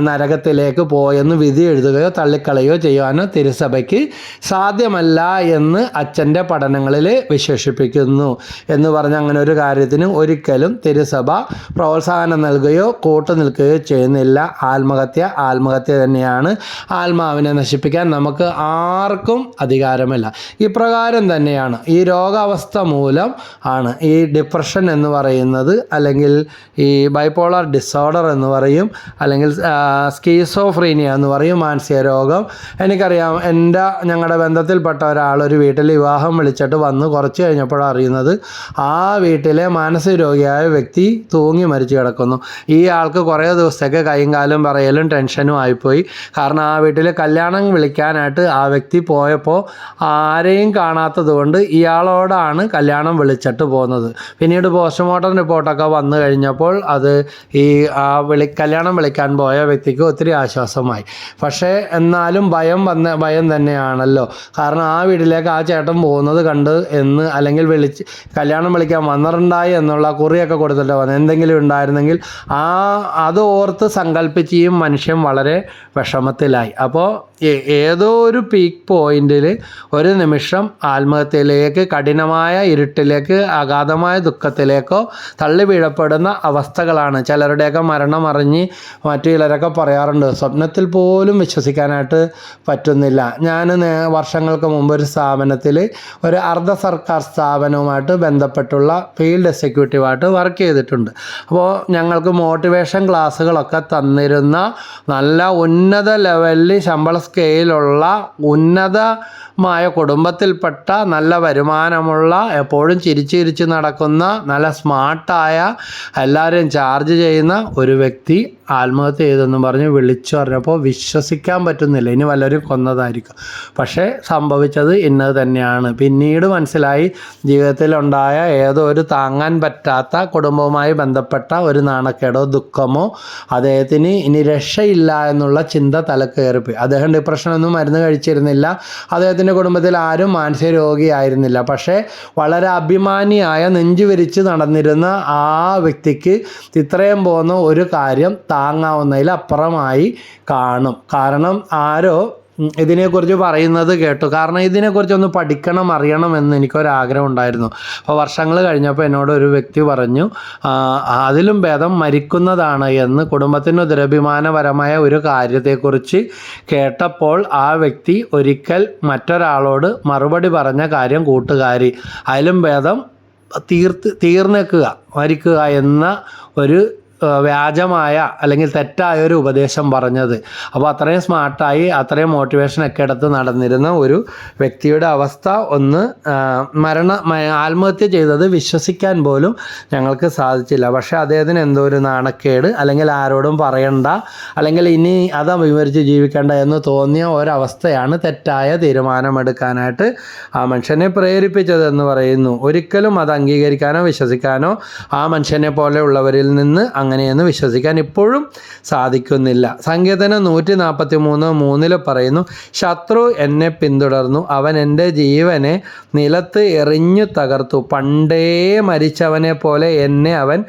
S1: നരകത്തിലേക്ക് പോയെന്ന് വിധി എഴുതുകയോ തള്ളിക്കളയോ ചെയ്യാനോ തിരുസഭയ്ക്ക് സാധ്യമല്ല എന്ന് അച്ഛൻ്റെ പഠനങ്ങളിൽ വിശേഷിപ്പിക്കുന്നു. എന്ന് പറഞ്ഞ് അങ്ങനെ ഒരു കാര്യത്തിന് ഒരിക്കലും തിരുസഭ പ്രോത്സാഹനം നൽകുകയോ കൂട്ടു നിൽക്കുകയോ ചെയ്യുന്നില്ല. ആത്മഹത്യ തന്നെയാണ്. ആത്മാവിനെ നശിപ്പിക്കാൻ നമുക്ക് ആർക്കും അധികാരമില്ല. ഇപ്രകാരം തന്നെയാണ് ഈ രോഗാവസ്ഥ മൂലം ആണ് ഈ ഡിപ്രഷൻ എന്ന് പറയുന്നത്, അല്ലെങ്കിൽ ഈ ബൈപ്പോളാർ ഡിസോർഡർ എന്ന് പറയും, അല്ലെങ്കിൽ സ്കീസോഫ്രീനിയ എന്ന് പറയും, മാനസിക രോഗം. എനിക്കറിയാം, ഞങ്ങളുടെ ബന്ധത്തിൽപ്പെട്ട ഒരാൾ ഒരു വീട്ടിൽ വിവാഹം വിളിച്ചിട്ട് വന്ന് കുറച്ച് കഴിഞ്ഞപ്പോഴാണ് അറിയുന്നത് ആ വീട്ടിലെ മാനസിക രോഗിയായ വ്യക്തി തൂങ്ങി മരിച്ചു കിടക്കുന്നു. ഈ ആൾക്ക് കുറേ ദിവസത്തേക്ക് കൈയും കാലും പറയലും ടെൻഷനും ആയിപ്പോയി. കാരണം ആ വീട്ടിൽ കല്യാണം വിളിക്കാനായിട്ട് ആ വ്യക്തി പോയപ്പോൾ ആരെയും കാണാത്തത് കൊണ്ട് ഇയാളോടാണ് കല്യാണം വിളിച്ചിട്ട് പോകുന്നത്. പിന്നീട് പോസ്റ്റ്മോർട്ടം റിപ്പോർട്ടൊക്കെ വന്നു കഴിഞ്ഞപ്പോൾ അത് ഈ കല്യാണം വിളിക്കാൻ പോയ വ്യക്തിക്ക് ഒത്തിരി ആശ്വാസമായി. പക്ഷേ എന്നാലും ഭയം തന്നെയാണല്ലോ. കാരണം ആ വീട്ടിലേക്ക് ആ ചേട്ടൻ പോകുന്നത് കണ്ട് എന്ന്, അല്ലെങ്കിൽ കല്യാണം വിളിക്കാൻ വന്നിട്ടുണ്ടായി എന്നുള്ള കുറിയൊക്കെ കൊടുത്തിട്ട് വന്നു എന്തെങ്കിലും ഉണ്ടായിരുന്നെങ്കിൽ അത് ഓർത്ത് സങ്കല്പിച്ച് ഈ മനുഷ്യൻ വളരെ വിഷമത്തിലായി. അപ്പോൾ ഏതോ ഒരു പീക്ക് പോയിന്റിൽ ഒരു നിമിഷം ആത്മഹത്യയിലേക്ക്, കഠിനമായ ഇരുട്ടിലേക്ക്, അഗാധമായ ദുഃഖത്തിലേക്കോ തള്ളി വീഴപ്പെടുന്ന അവസ്ഥകളാണ്. ചിലരുടെയൊക്കെ മരണം അറിഞ്ഞ് മറ്റു ചിലരൊക്കെ പറയാറുണ്ട് സ്വപ്നത്തിൽ പോലും വിശ്വസിക്കാനായിട്ട് പറ്റുന്നില്ല. ഞാൻ വർഷങ്ങൾക്ക് മുമ്പ് ഒരു സ്ഥാപനത്തിൽ, ഒരു അർദ്ധ സർക്കാർ സ്ഥാപനവുമായിട്ട് ബന്ധപ്പെട്ടുള്ള ഫീൽഡ് എക്സിക്യൂട്ടീവായിട്ട് വർക്ക് ചെയ്തിട്ടുണ്ട്. അപ്പോൾ ഞങ്ങൾക്ക് മോട്ടിവേഷൻ ക്ലാസ്സുകളൊക്കെ തന്നിരുന്ന നല്ല ഉന്നത ലെവലിൽ ശമ്പള സ്കെയിലുള്ള ഉന്നത കുടുംബത്തിൽപ്പെട്ട നല്ല വരുമാനമുള്ള എപ്പോഴും ചിരിച്ച് നടക്കുന്ന നല്ല സ്മാർട്ടായ എല്ലാവരെയും ചാർജ് ചെയ്യുന്ന ഒരു വ്യക്തി ആത്മഹത്യ ചെയ്തെന്ന് പറഞ്ഞ് വിളിച്ചു പറഞ്ഞപ്പോൾ വിശ്വസിക്കാൻ പറ്റുന്നില്ല. ഇനി വല്ലവരും കൊന്നതായിരിക്കും, പക്ഷേ സംഭവിച്ചത് ഇന്നത് തന്നെയാണ്. പിന്നീട് മനസ്സിലായി ജീവിതത്തിലുണ്ടായ ഏതോ ഒരു താങ്ങാൻ പറ്റാത്ത കുടുംബവുമായി ബന്ധപ്പെട്ട ഒരു നാണക്കേടോ ദുഃഖമോ അദ്ദേഹത്തിന് ഇനി രക്ഷയില്ല എന്നുള്ള ചിന്ത തലക്കയറിപ്പോയി. അദ്ദേഹം ഡിപ്രഷനൊന്നും മരുന്ന് കഴിച്ചിരുന്നില്ല. അദ്ദേഹത്തിൻ്റെ കുടുംബത്തിൽ ആരും മാനസിക രോഗിയായിരുന്നില്ല. പക്ഷേ വളരെ അഭിമാനിയായ നെഞ്ചുവിരിച്ച് നടന്നിരുന്ന ആ വ്യക്തിക്ക് ഇത്രയും പോകുന്ന ഒരു കാര്യം താങ്ങാവുന്നതിലപ്പുറമായി കാണും. കാരണം ആരോ ഇതിനെക്കുറിച്ച് പറയുന്നത് കേട്ടു. കാരണം ഇതിനെക്കുറിച്ചൊന്ന് പഠിക്കണം, അറിയണം എന്ന് എനിക്കൊരാഗ്രഹം ഉണ്ടായിരുന്നു. അപ്പോൾ വർഷങ്ങൾ കഴിഞ്ഞപ്പോൾ എന്നോട് ഒരു വ്യക്തി പറഞ്ഞു, അതിലും ഭേദം മരിക്കുന്നതാണ് എന്ന്. കുടുംബത്തിന് ദുരഭിമാനപരമായ ഒരു കാര്യത്തെക്കുറിച്ച് കേട്ടപ്പോൾ ആ വ്യക്തി ഒരിക്കൽ മറ്റൊരാളോട് മറുപടി പറഞ്ഞ കാര്യം കൂട്ടുകാരി, അതിലും ഭേദം തീർന്നേക്കുക, മരിക്കുക എന്ന ഒരു വ്യാജമായ അല്ലെങ്കിൽ തെറ്റായ ഒരു ഉപദേശം പറഞ്ഞത്. അപ്പോൾ അത്രയും സ്മാർട്ടായി അത്രയും മോട്ടിവേഷനൊക്കെ എടുത്ത് നടന്നിരുന്ന ഒരു വ്യക്തിയുടെ അവസ്ഥ ഒന്ന് ആത്മഹത്യ ചെയ്തത് വിശ്വസിക്കാൻ പോലും ഞങ്ങൾക്ക് സാധിച്ചില്ല. പക്ഷേ അദ്ദേഹത്തിന് എന്തോ ഒരു നാണക്കേട്, അല്ലെങ്കിൽ ആരോടും പറയണ്ട, അല്ലെങ്കിൽ ഇനി അത് വിവരിച്ച് ജീവിക്കേണ്ട എന്ന് തോന്നിയ ഒരവസ്ഥയാണ് തെറ്റായ തീരുമാനമെടുക്കാനായിട്ട് ആ മനുഷ്യനെ പ്രേരിപ്പിച്ചതെന്ന് പറയുന്നു. ഒരിക്കലും അത് അംഗീകരിക്കാനോ വിശ്വസിക്കാനോ ആ മനുഷ്യനെ പോലെയുള്ളവരിൽ നിന്ന് അങ്ങനെയെന്ന് വിശ്വസിക്കാൻ ഇപ്പോഴും സാധിക്കുന്നില്ല. സങ്കീർത്തനം 143:3 പറയുന്നു, ശത്രു എന്നെ പിന്തുടർന്നു, അവൻ എൻ്റെ ജീവനെ നിലത്ത് എറിഞ്ഞു തകർത്തു, പണ്ടേ മരിച്ചവനെ പോലെ എന്നെ അവൻ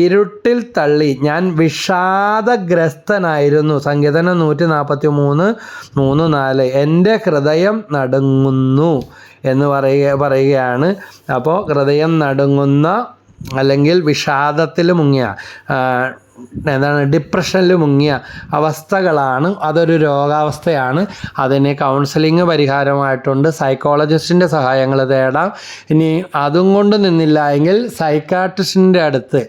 S1: ഇരുട്ടിൽ തള്ളി, ഞാൻ വിഷാദഗ്രസ്തനായിരുന്നു. സങ്കീർത്തനം 143:3-4 എൻ്റെ ഹൃദയം നടുങ്ങുന്നു എന്ന് പറയുകയാണ്. അപ്പോൾ ഹൃദയം നടുങ്ങുന്ന അല്ലെങ്കിൽ വിഷാദത്തിൽ മുങ്ങിയ, ഡിപ്രഷനിൽ മുങ്ങിയ അവസ്ഥകളാണ്. അതൊരു രോഗാവസ്ഥയാണ്. അതിന് കൗൺസിലിംഗ് പരിഹാരമായിട്ടുണ്ട്. സൈക്കോളജിസ്റ്റിൻ്റെ സഹായങ്ങൾ തേടാം. ഇനി അതും കൊണ്ട് നിന്നില്ല എങ്കിൽ സൈക്കാട്രിസ്റ്റിൻ്റെ അടുത്ത്,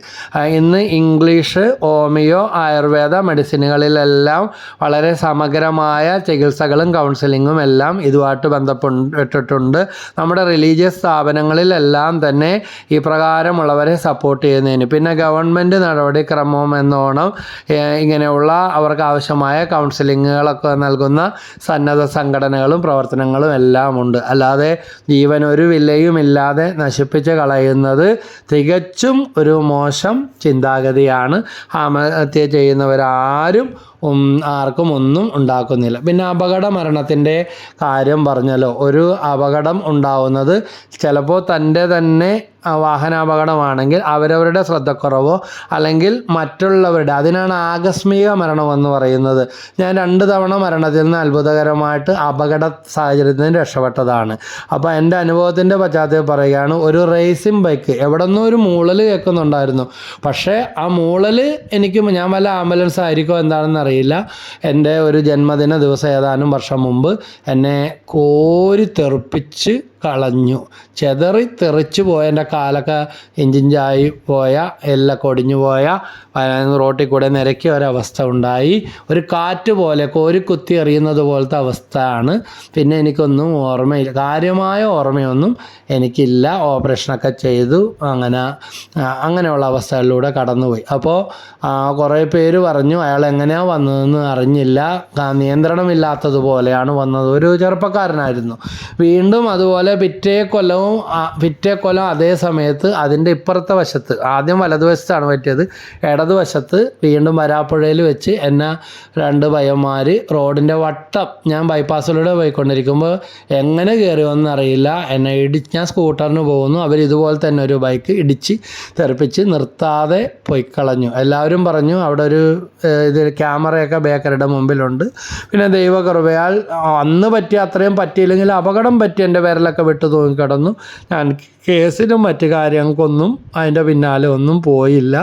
S1: ഇന്ന് ഇംഗ്ലീഷ്, ഹോമിയോ, ആയുർവേദ മെഡിസിനുകളിലെല്ലാം വളരെ സമഗ്രമായ ചികിത്സകളും കൗൺസിലിങ്ങും എല്ലാം ഇതുമായിട്ട് ബന്ധപ്പെട്ടിട്ടുണ്ട്. നമ്മുടെ റിലീജിയസ് സ്ഥാപനങ്ങളിലെല്ലാം തന്നെ ഈ പ്രകാരമുള്ളവരെ സപ്പോർട്ട് ചെയ്യുന്നതിന്, പിന്നെ ഗവൺമെൻറ് നടപടിക്രമവും എന്നോണം ഇങ്ങനെയുള്ള അവർക്ക് ആവശ്യമായ കൗൺസിലിങ്ങുകളൊക്കെ നൽകുന്ന സന്നദ്ധ സംഘടനകളും പ്രവർത്തനങ്ങളും എല്ലാം ഉണ്ട്. അല്ലാതെ ജീവൻ ഒരു വിലയുമില്ലാതെ നശിപ്പിച്ച് കളയുന്നത് തികച്ചും ഒരു മോശം ചിന്താഗതിയാണ്. ആത്മഹത്യ ചെയ്യുന്നവരാരും ആർക്കും ഒന്നും ഉണ്ടാക്കുന്നില്ല. പിന്നെ അപകട മരണത്തിൻ്റെ കാര്യം പറഞ്ഞല്ലോ. ഒരു അപകടം ഉണ്ടാവുന്നത് ചിലപ്പോൾ തൻ്റെ തന്നെ വാഹനാപകടമാണെങ്കിൽ അവരവരുടെ ശ്രദ്ധക്കുറവോ അല്ലെങ്കിൽ മറ്റുള്ളവരുടെ, അതിനാണ് ആകസ്മിക മരണമെന്ന് പറയുന്നത്. ഞാൻ 2 തവണ മരണത്തിൽ നിന്ന് അത്ഭുതകരമായിട്ട് അപകട സാഹചര്യത്തിൽ നിന്ന് രക്ഷപ്പെട്ടതാണ്. അപ്പോൾ എൻ്റെ അനുഭവത്തിൻ്റെ പശ്ചാത്തലത്തിൽ പറയുകയാണ്, ഒരു റേസിംഗ് ബൈക്ക് എവിടെ നിന്നും ഒരു മൂളൽ കേൾക്കുന്നുണ്ടായിരുന്നു. പക്ഷേ ആ മൂളൽ ഞാൻ വല്ല ആംബുലൻസ് ആയിരിക്കോ എന്താണെന്ന് അറിയില്ല. എൻ്റെ ഒരു ജന്മദിന ദിവസം ഏതാനും വർഷം മുമ്പ് എന്നെ കോരി തെറിപ്പിച്ച് കളഞ്ഞു. തെറിച്ച് പോയ എൻ്റെ കാലൊക്കെ ഇഞ്ചിഞ്ചായി പോയ, എല്ലാം കൊടിഞ്ഞു പോയ, റോട്ടിൽ കൂടെ നിരക്കിയ ഒരവസ്ഥ ഉണ്ടായി. ഒരു കാറ്റ് പോലെ കോരിക്കുത്തി എറിയുന്നത് പോലത്തെ അവസ്ഥയാണ്. പിന്നെ എനിക്കൊന്നും ഓർമ്മയില്ല, കാര്യമായ ഓർമ്മയൊന്നും എനിക്കില്ല. ഓപ്പറേഷനൊക്കെ ചെയ്തു, അങ്ങനെയുള്ള അവസ്ഥകളിലൂടെ കടന്നുപോയി. അപ്പോൾ കുറേ പേര് പറഞ്ഞു അയാൾ എങ്ങനെയാണ് വന്നതെന്ന് അറിഞ്ഞില്ല, നിയന്ത്രണമില്ലാത്തതുപോലെയാണ് വന്നത്. ഒരു ചെറുപ്പക്കാരനായിരുന്നു. വീണ്ടും അതുപോലെ പിറ്റേ കൊല്ലം അതേ സമയത്ത് അതിൻ്റെ ഇപ്പുറത്തെ വശത്ത്, ആദ്യം വലതുവശത്താണ് പറ്റിയത്, ഇടതുവശത്ത് വീണ്ടും വരാപ്പുഴയിൽ വെച്ച് എന്നെ 2 പയ്യന്മാർ റോഡിൻ്റെ വട്ടം, ഞാൻ ബൈപ്പാസിലൂടെ പോയിക്കൊണ്ടിരിക്കുമ്പോൾ എങ്ങനെ കയറിയോന്നറിയില്ല, എന്നെ ഞാൻ സ്കൂട്ടറിന് പോകുന്നു, അവരിതുപോലെ തന്നെ ഒരു ബൈക്ക് ഇടിച്ച് തെറിപ്പിച്ച് നിർത്താതെ പോയി കളഞ്ഞു. എല്ലാവരും പറഞ്ഞു അവിടെ ഒരു ക്യാമറയൊക്കെ ബേക്കറിയുടെ മുമ്പിലുണ്ട്. പിന്നെ ദൈവകൃപയാൽ അന്ന് പറ്റിയ അത്രയും പറ്റിയില്ലെങ്കിൽ അപകടം പറ്റി എൻ്റെ വിരലൊക്കെ അതൊക്കെ വിട്ടു തൂങ്ങിക്കിടന്നു. ഞാൻ കേസിനും മറ്റു കാര്യങ്ങൾക്കൊന്നും അതിൻ്റെ പിന്നാലെ ഒന്നും പോയില്ല.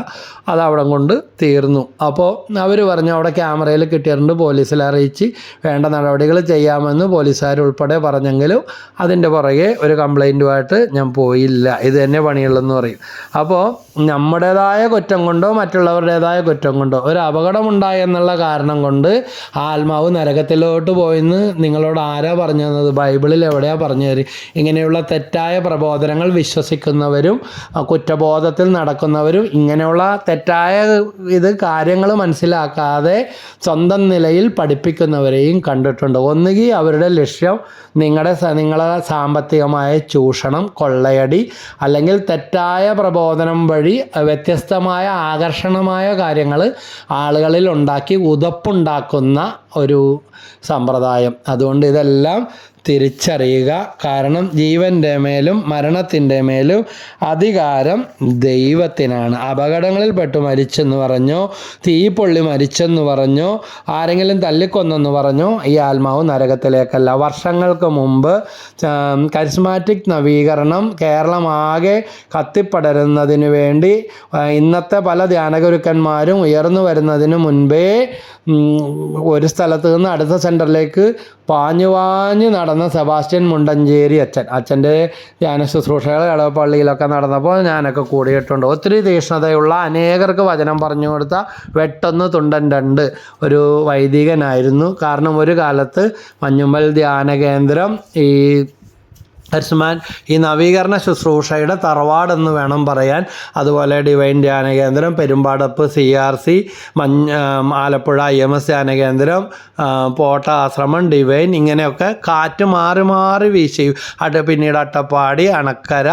S1: അതവിടെ കൊണ്ട് തീർന്നു. അപ്പോൾ അവർ പറഞ്ഞു അവിടെ ക്യാമറയിൽ കിട്ടിയിട്ടുണ്ട്, പോലീസിൽ അറിയിച്ച് വേണ്ട നടപടികൾ ചെയ്യാമെന്ന് പോലീസുകാരുൾപ്പെടെ പറഞ്ഞെങ്കിലും അതിൻ്റെ പുറകെ ഒരു കംപ്ലൈൻറ്റുമായിട്ട് ഞാൻ പോയില്ല. ഇത് തന്നെ പണിയുള്ളെന്ന് പറയും. അപ്പോൾ നമ്മുടേതായ കുറ്റം കൊണ്ടോ മറ്റുള്ളവരുടേതായ കുറ്റം കൊണ്ടോ ഒരു അപകടമുണ്ടായി എന്നുള്ള കാരണം കൊണ്ട് ആത്മാവ് നരകത്തിലോട്ട് പോയെന്ന് നിങ്ങളോട് ആരാ പറഞ്ഞു തന്നത്? ബൈബിളിൽ എവിടെയാണ് പറഞ്ഞു തരും? ഇങ്ങനെയുള്ള തെറ്റായ പ്രബോധനങ്ങൾ വിശ്വസിക്കുന്നവരും കുറ്റബോധത്തിൽ നടക്കുന്നവരും ഇങ്ങനെയുള്ള തെറ്റായ കാര്യങ്ങൾ മനസ്സിലാക്കാതെ സ്വന്തം നിലയിൽ പഠിപ്പിക്കുന്നവരെയും കണ്ടിട്ടുണ്ട്. ഒന്നുകിൽ അവരുടെ ലക്ഷ്യം നിങ്ങളെ സാമ്പത്തികമായ ചൂഷണം, കൊള്ളയടി, അല്ലെങ്കിൽ തെറ്റായ പ്രബോധനം വഴി വ്യത്യസ്തമായ ആകർഷണമായ കാര്യങ്ങൾ ആളുകളിൽ ഉണ്ടാക്കി ഉതപ്പുണ്ടാക്കുന്ന ഒരു സമ്പ്രദായം. അതുകൊണ്ട് ഇതെല്ലാം തിരിച്ചറിയുക. കാരണം ജീവൻ്റെ മേലും മരണത്തിൻ്റെ മേലും അധികാരം ദൈവത്തിനാണ്. അപകടങ്ങളിൽ പെട്ട് മരിച്ചെന്ന് പറഞ്ഞോ, തീ പൊള്ളി മരിച്ചെന്ന് പറഞ്ഞോ, ആരെങ്കിലും തല്ലിക്കൊന്നെന്ന് പറഞ്ഞോ ഈ ആത്മാവ് നരകത്തിലേക്കല്ല. വർഷങ്ങൾക്ക് മുമ്പ് കരിസ്മാറ്റിക് നവീകരണം കേരളമാകെ കത്തിപ്പടരുന്നതിന് വേണ്ടി ഇന്നത്തെ പല ധ്യാനഗുരുക്കന്മാരും ഉയർന്നു വരുന്നതിന് മുൻപേ ഒരു സ്ഥലത്ത് നിന്ന് അടുത്ത സെൻറ്ററിലേക്ക് പാഞ്ഞു നടന്ന സെബാസ്റ്റ്യൻ മുണ്ടഞ്ചേരി അച്ഛൻ്റെ ധ്യാന ശുശ്രൂഷകൾ ഇടവപ്പള്ളിയിലൊക്കെ നടന്നപ്പോൾ ഞാനൊക്കെ കൂടിയിട്ടുണ്ട്. ഒത്തിരി തീക്ഷ്ണതയുള്ള അനേകർക്ക് വചനം പറഞ്ഞു കൊടുത്ത വെട്ടൊന്ന് തുണ്ടൻ രണ്ട് ഒരു വൈദികനായിരുന്നു. കാരണം ഒരു കാലത്ത് മഞ്ഞുമ്മൽ ധ്യാന കേന്ദ്രം ഈ നവീകരണ ശുശ്രൂഷയുടെ തറവാടെന്ന് വേണം പറയാൻ. അതുപോലെ ഡിവൈൻ ധ്യാന കേന്ദ്രം, പെരുമ്പാടപ്പ് CRC, ആലപ്പുഴ IMS ധ്യാന കേന്ദ്രം, പോട്ട ആശ്രമം, ഡിവൈൻ, ഇങ്ങനെയൊക്കെ കാറ്റ് മാറി മാറി വീശി. പിന്നീട് അട്ടപ്പാടി, അണക്കര,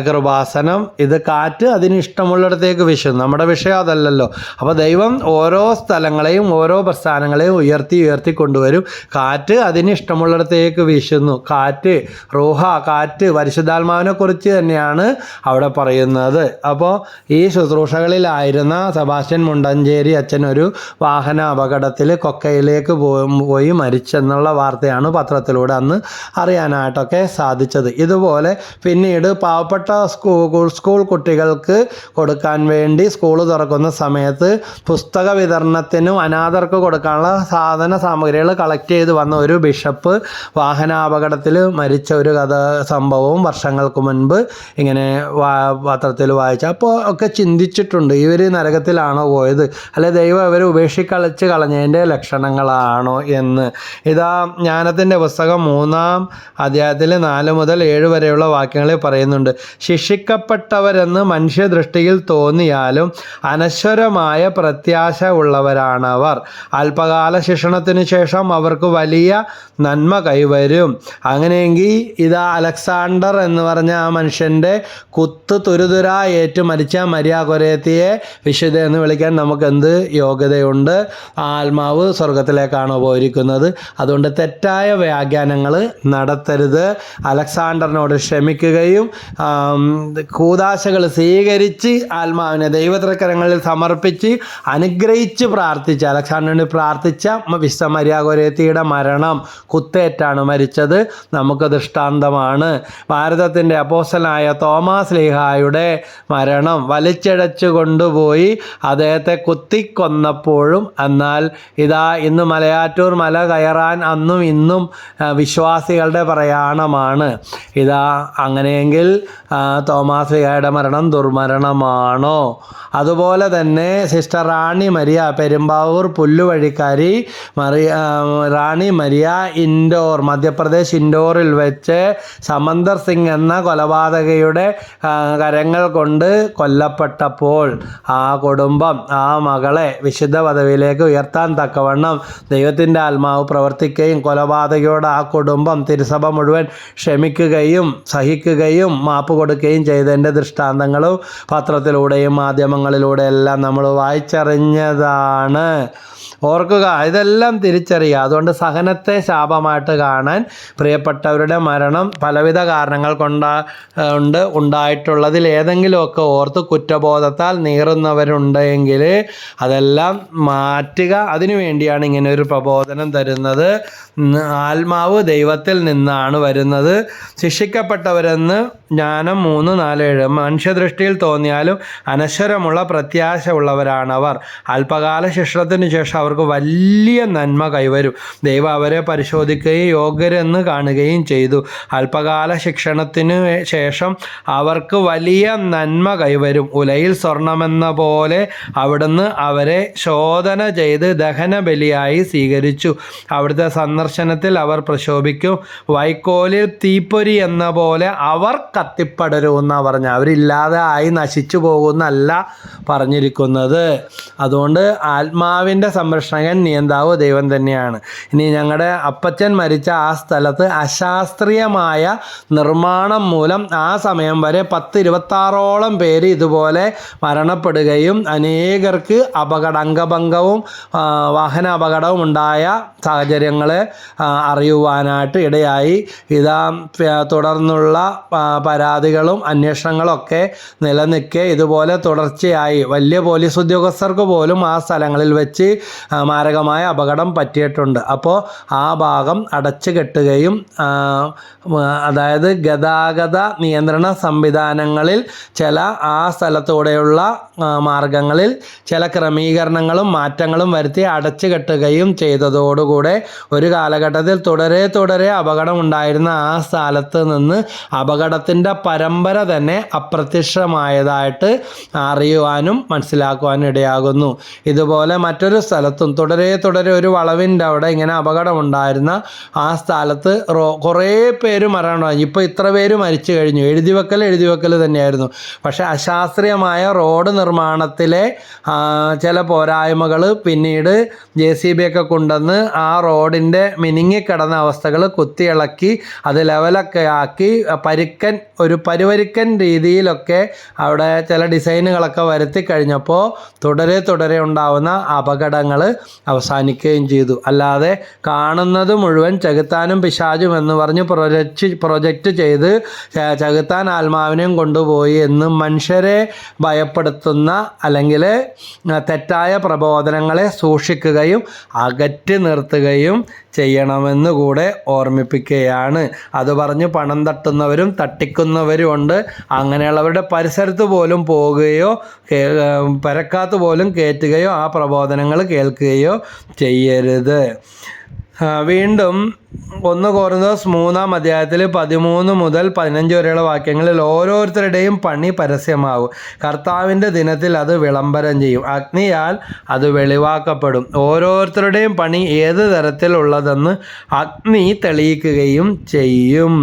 S1: കൃപാസനം, ഇത് കാറ്റ് അതിന് ഇഷ്ടമുള്ളിടത്തേക്ക് വീശുന്നു. നമ്മുടെ വിഷയം അതല്ലല്ലോ. അപ്പോൾ ദൈവം ഓരോ സ്ഥലങ്ങളെയും ഓരോ പ്രസ്ഥാനങ്ങളെയും ഉയർത്തി കൊണ്ടുവരും. കാറ്റ് അതിന് ഇഷ്ടമുള്ളിടത്തേക്ക് വീശുന്നു. കാറ്റ് പരിശുദ്ധാത്മാവിനെ കുറിച്ച് തന്നെയാണ് അവിടെ പറയുന്നത്. അപ്പോൾ ഈ ശുശ്രൂഷകളിലായിരുന്ന സെബാസ്റ്റ്യൻ മുണ്ടഞ്ചേരി അച്ഛൻ ഒരു വാഹന അപകടത്തിൽ കൊക്കയിലേക്ക് പോയി മരിച്ചെന്നുള്ള വാർത്തയാണ് പത്രത്തിലൂടെ അന്ന് അറിയാനായിട്ടൊക്കെ സാധിച്ചത്. ഇതുപോലെ പിന്നീട് പാവപ്പെട്ട സ്കൂൾ കുട്ടികൾക്ക് കൊടുക്കാൻ വേണ്ടി സ്കൂൾ തുറക്കുന്ന സമയത്ത് പുസ്തക വിതരണത്തിനും അനാഥർക്ക് കൊടുക്കാനുള്ള സാധന സാമഗ്രികൾ കളക്ട് ചെയ്ത് വന്ന ഒരു ബിഷപ്പ് വാഹനാപകടത്തിൽ മരിച്ച ഒരു സംഭവവും വർഷങ്ങൾക്ക് മുൻപ് ഇങ്ങനെ പത്രത്തിൽ വായിച്ച. അപ്പോൾ ഒക്കെ ചിന്തിച്ചിട്ടുണ്ട്, ഇവർ നരകത്തിലാണോ പോയത്, അല്ലെ ദൈവം ഇവർ ഉപേക്ഷിക്കളിച്ച് കളഞ്ഞതിൻ്റെ ലക്ഷണങ്ങളാണോ എന്ന്. ഇതാ ജ്ഞാനത്തിൻ്റെ പുസ്തകം 3-ാം അധ്യായത്തിൽ 4 മുതൽ 7 വരെയുള്ള വാക്യങ്ങളിൽ പറയുന്നുണ്ട്. ശിക്ഷിക്കപ്പെട്ടവരെന്ന് മനുഷ്യദൃഷ്ടിയിൽ തോന്നിയാലും അനശ്വരമായ പ്രത്യാശ ഉള്ളവരാണവർ. അല്പകാല ശിക്ഷണത്തിന് ശേഷം അവർക്ക് വലിയ നന്മ കൈവരും. അങ്ങനെയെങ്കിൽ ഇതാ അലക്സാണ്ടർ എന്ന് പറഞ്ഞ ആ മനുഷ്യൻ്റെ കുത്ത് തുരുതുര ഏറ്റു മരിച്ച മരിയ കൊരേത്തിയെ വിശുദ്ധ എന്ന് വിളിക്കാൻ നമുക്ക് എന്ത് യോഗ്യതയുണ്ട്? ആത്മാവ് സ്വർഗത്തിലേക്കാണോ പോയിരിക്കുന്നത്? അതുകൊണ്ട് തെറ്റായ വ്യാഖ്യാനങ്ങൾ നടത്തരുത്. അലക്സാണ്ടറിനോട് ക്ഷമിക്കുകയും കൂദാശകൾ സ്വീകരിച്ച് ആത്മാവിനെ ദൈവതൃക്കരങ്ങളിൽ സമർപ്പിച്ച് അനുഗ്രഹിച്ച് പ്രാർത്ഥിച്ച് അലക്സാണ്ടറിന് പ്രാർത്ഥിച്ച വിശുദ്ധ മരിയ കൊരേത്തിയുടെ മരണം കുത്തേറ്റാണ് മരിച്ചത്. നമുക്ക് ദൃഷ്ടാന്തമാണ്. ഭാരതത്തിൻ്റെ അപ്പോസ്തലനായ തോമാസ് ലീഹായുടെ മരണം വലിച്ചിഴച്ചു കൊണ്ടുപോയി അദ്ദേഹത്തെ കുത്തിക്കൊന്നപ്പോഴും, എന്നാൽ ഇതാ ഇന്ന് മലയാറ്റൂർ മല കയറാൻ അന്നും ഇന്നും വിശ്വാസികളുടെ പ്രയാണമാണ്. ഇതാ അങ്ങനെയെങ്കിൽ തോമാസ് ലീഹായുടെ മരണം ദുർമരണമാണോ? അതുപോലെ തന്നെ സിസ്റ്റർ റാണി മരിയ, പെരുമ്പാവൂർ പുല്ലുവഴിക്കാരി റാണി മരിയ മധ്യപ്രദേശ് ഇൻഡോറിൽ വെച്ച് സമന്തർ സിംഗ് എന്ന കൊലപാതകയുടെ കരങ്ങൾ കൊണ്ട് കൊല്ലപ്പെട്ടപ്പോൾ ആ കുടുംബം ആ മകളെ വിശുദ്ധ പദവിയിലേക്ക് ഉയർത്താൻ തക്കവണ്ണം ദൈവത്തിൻ്റെ ആത്മാവ് പ്രവർത്തിക്കുകയും കൊലപാതകയോട് ആ കുടുംബം തിരുസഭ മുഴുവൻ ക്ഷമിക്കുകയും സഹിക്കുകയും മാപ്പ് കൊടുക്കുകയും ചെയ്തതിൻ്റെ ദൃഷ്ടാന്തങ്ങളും പത്രത്തിലൂടെയും മാധ്യമങ്ങളിലൂടെ എല്ലാം നമ്മൾ വായിച്ചറിഞ്ഞതാണ്. ഓർക്കുക, ഇതെല്ലാം തിരിച്ചറിയുക. അതുകൊണ്ട് സഹനത്തെ ശാപമായിട്ട് കാണാൻ, പ്രിയപ്പെട്ടവരുടെ മരണം പലവിധ കാരണങ്ങൾ ഉണ്ടായിട്ടുള്ളതിൽ ഏതെങ്കിലുമൊക്കെ ഓർത്ത് കുറ്റബോധത്താൽ നീറുന്നവരുണ്ടെങ്കിൽ അതെല്ലാം മാറ്റുക. അതിനു വേണ്ടിയാണ് ഇങ്ങനെ ഒരു പ്രബോധനം തരുന്നത്. ആത്മാവ് ദൈവത്തിൽ നിന്നാണ് വരുന്നത്. ശിക്ഷിക്കപ്പെട്ടവരെന്ന് ജ്ഞാനം 3:4-7 മനുഷ്യദൃഷ്ടിയിൽ തോന്നിയാലും അനശ്വരമുള്ള പ്രത്യാശ ഉള്ളവരാണവർ. അല്പകാല ശിക്ഷണത്തിന് ശേഷം അവർക്ക് വലിയ നന്മ കൈവരും. ദൈവം അവരെ പരിശോധിക്കുകയും യോഗ്യരെന്ന് കാണുകയും ചെയ്തു. അല്പകാല ശിക്ഷണത്തിന് ശേഷം അവർക്ക് വലിയ നന്മ കൈവരും. ഉലയിൽ സ്വർണമെന്ന പോലെ അവിടുന്ന് അവരെ ശോധന ചെയ്ത് ദഹനബലിയായി സ്വീകരിച്ചു. അവിടുത്തെ സന്ദർശനത്തിൽ അവർ പ്രശോഭിക്കും. വൈക്കോലിൽ തീപ്പൊരി എന്ന പോലെ അവർ കത്തിപ്പടരുമെന്നാണ് പറഞ്ഞത്. അവരില്ലാതെ ആയി നശിച്ചു പോകുന്നല്ല പറഞ്ഞിരിക്കുന്നത്. അതുകൊണ്ട് ആത്മാവിൻ്റെ സംരക്ഷകൻ നിയന്താവ് ദൈവം തന്നെയാണ്. ഇനി ഞങ്ങളുടെ അപ്പച്ചൻ മരിച്ച ആ സ്ഥലത്ത് അശാസ്ത്രീയമായ നിർമ്മാണം മൂലം ആ സമയം വരെ 10-26ഓളം പേര് ഇതുപോലെ മരണപ്പെടുകയും അനേകർക്ക് അംഗഭംഗവും വാഹന അപകടവും ഉണ്ടായ സാഹചര്യങ്ങളെ അറിയുവാനായിട്ട് ഇടയായി. ഇതാ തുടർന്നുള്ള പരാതികളും അന്വേഷണങ്ങളൊക്കെ നിലനിൽക്കെ ഇതുപോലെ തുടർച്ചയായി വലിയ പോലീസ് ഉദ്യോഗസ്ഥർക്ക് പോലും ആ സ്ഥലങ്ങളിൽ വെച്ച് മാരകമായ അപകടം പറ്റിയിട്ടുണ്ട്. അപ്പോൾ ആ ഭാഗം അടച്ചു കെട്ടുകയും അതായത് ഗതാഗത നിയന്ത്രണ സംവിധാനങ്ങളിൽ ചില ആ സ്ഥലത്തൂടെയുള്ള മാർഗങ്ങളിൽ ചില ക്രമീകരണങ്ങളും മാറ്റങ്ങളും വരുത്തി അടച്ചു കെട്ടുകയും ചെയ്തതോടുകൂടെ ഒരു കാലഘട്ടത്തിൽ തുടരെ അപകടം ഉണ്ടായിരുന്ന ആ സ്ഥലത്ത് നിന്ന് അപകടത്തിൻ്റെ പരമ്പര തന്നെ അപ്രത്യക്ഷമായതായിട്ട് അറിയുവാനും മനസ്സിലാക്കുവാനും ഇടയാകുന്നു. ഇതുപോലെ മറ്റൊരു സ്ഥലത്തും തുടരെ ഒരു വളവിൻ്റെ അവിടെ ഇങ്ങനെ അപകടമുണ്ടായിരുന്ന ആ സ്ഥലത്ത് കുറേ പേര് മരണമായി. ഇപ്പോൾ ഇത്ര പേര് മരിച്ചു കഴിഞ്ഞു. എഴുതിവെക്കൽ തന്നെയായിരുന്നു. പക്ഷേ അശാസ്ത്രീയമായ റോഡ് നിർമ്മാണത്തിലെ ചില പോരായ്മകൾ പിന്നീട് JCB ഒക്കെ കൊണ്ടുവന്ന് ആ റോഡിൻ്റെ മിനുങ്ങിക്കിടന്ന അവസ്ഥകൾ കുത്തിയിളക്കി അത് ലെവലൊക്കെ ആക്കി ഒരു പരുവരിക്കൻ രീതിയിലൊക്കെ അവിടെ ചില ഡിസൈനുകളൊക്കെ വരുത്തി കഴിഞ്ഞപ്പോൾ തുടരെ ഉണ്ടാവുന്ന അപകടങ്ങൾ അവസാനിക്കുകയും ചെയ്തു. അല്ലാതെ കാണുന്നത് മുഴുവൻ ചെകുത്താനും പിശാചും എന്ന് പറഞ്ഞ് പ്രൊജക്റ്റ് ചെയ്ത് ചെകുത്താൻ ആത്മാവിനെയും കൊണ്ടുപോയി എന്ന് മനുഷ്യരെ ഭയപ്പെടുത്തുന്ന അല്ലെങ്കിൽ തെറ്റായ പ്രബോധനങ്ങളെ സൂക്ഷിക്കുകയും അകറ്റി നിർത്തുകയും ചെയ്യണമെന്ന് കൂടെ ഓർമ്മിപ്പിക്കുകയാണ്. അത് പറഞ്ഞ് പണം തട്ടുന്നവരും തട്ടിക്കുന്നവരും ഉണ്ട്. അങ്ങനെയുള്ളവരുടെ പരിസരത്ത് പോലും പോകുകയോ പരക്കാത്ത് പോലും കയറ്റുകയോ ആ പ്രബോധനങ്ങൾ കേൾക്കുകയോ ചെയ്യരുത്. വീണ്ടും 1 കൊരിന്തോസ് 3-13 മുതൽ 15 വരെയുള്ള വാക്യങ്ങളിൽ ഓരോരുത്തരുടെയും പണി പരസ്യമാകും. കർത്താവിൻ്റെ ദിനത്തിൽ അത് വിളംബരം ചെയ്യും. അഗ്നിയാൽ അത് വെളിവാക്കപ്പെടും. ഓരോരുത്തരുടെയും പണി ഏത് തരത്തിലുള്ളതെന്ന് അഗ്നി തെളിയിക്കുകയും ചെയ്യും.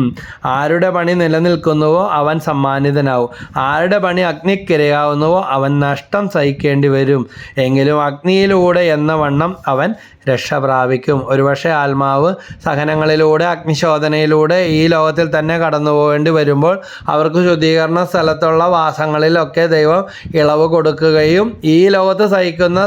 S1: ആരുടെ പണി നിലനിൽക്കുന്നുവോ അവൻ സമ്മാനിതനാവും. ആരുടെ പണി അഗ്നിക്കിരയാവുന്നുവോ അവൻ നഷ്ടം സഹിക്കേണ്ടി വരും. എങ്കിലും അഗ്നിയിലൂടെ എന്ന വണ്ണം അവൻ രക്ഷ പ്രാപിക്കും. ഒരുപക്ഷെ ആത്മാവ് സഹനങ്ങളിലൂടെ അഗ്നിശോധനയിലൂടെ ഈ ലോകത്തിൽ തന്നെ കടന്നു പോകേണ്ടി വരുമ്പോൾ അവർക്ക് ശുദ്ധീകരണ സ്ഥലത്തുള്ള വാസങ്ങളിലൊക്കെ ദൈവം ഇളവ് കൊടുക്കുകയും ഈ ലോകത്ത് സഹിക്കുന്ന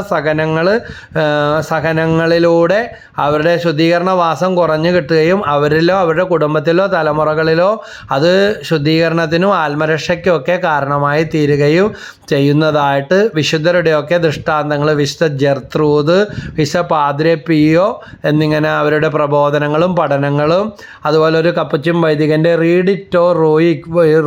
S1: സഹനങ്ങളിലൂടെ അവരുടെ ശുദ്ധീകരണ വാസം കുറഞ്ഞു കിട്ടുകയും അവരിലോ അവരുടെ കുടുംബത്തിലോ തലമുറകളിലോ അത് ശുദ്ധീകരണത്തിനും ആത്മരക്ഷയ്ക്കും ഒക്കെ കാരണമായി തീരുകയും ചെയ്യുന്നതായിട്ട് വിശുദ്ധരുടെയൊക്കെ ദൃഷ്ടാന്തങ്ങൾ വിശുദ്ധ ജെർത്രൂദ്, വിശുദ്ധ പാദ്രി പിയോ എന്നിങ്ങനെ അവരുടെ പ്രബോധനങ്ങളും പഠനങ്ങളും അതുപോലെ ഒരു കപ്പുച്ചിൻ വൈദികൻ്റെ റീഡ് ഇറ്റ് ഓർ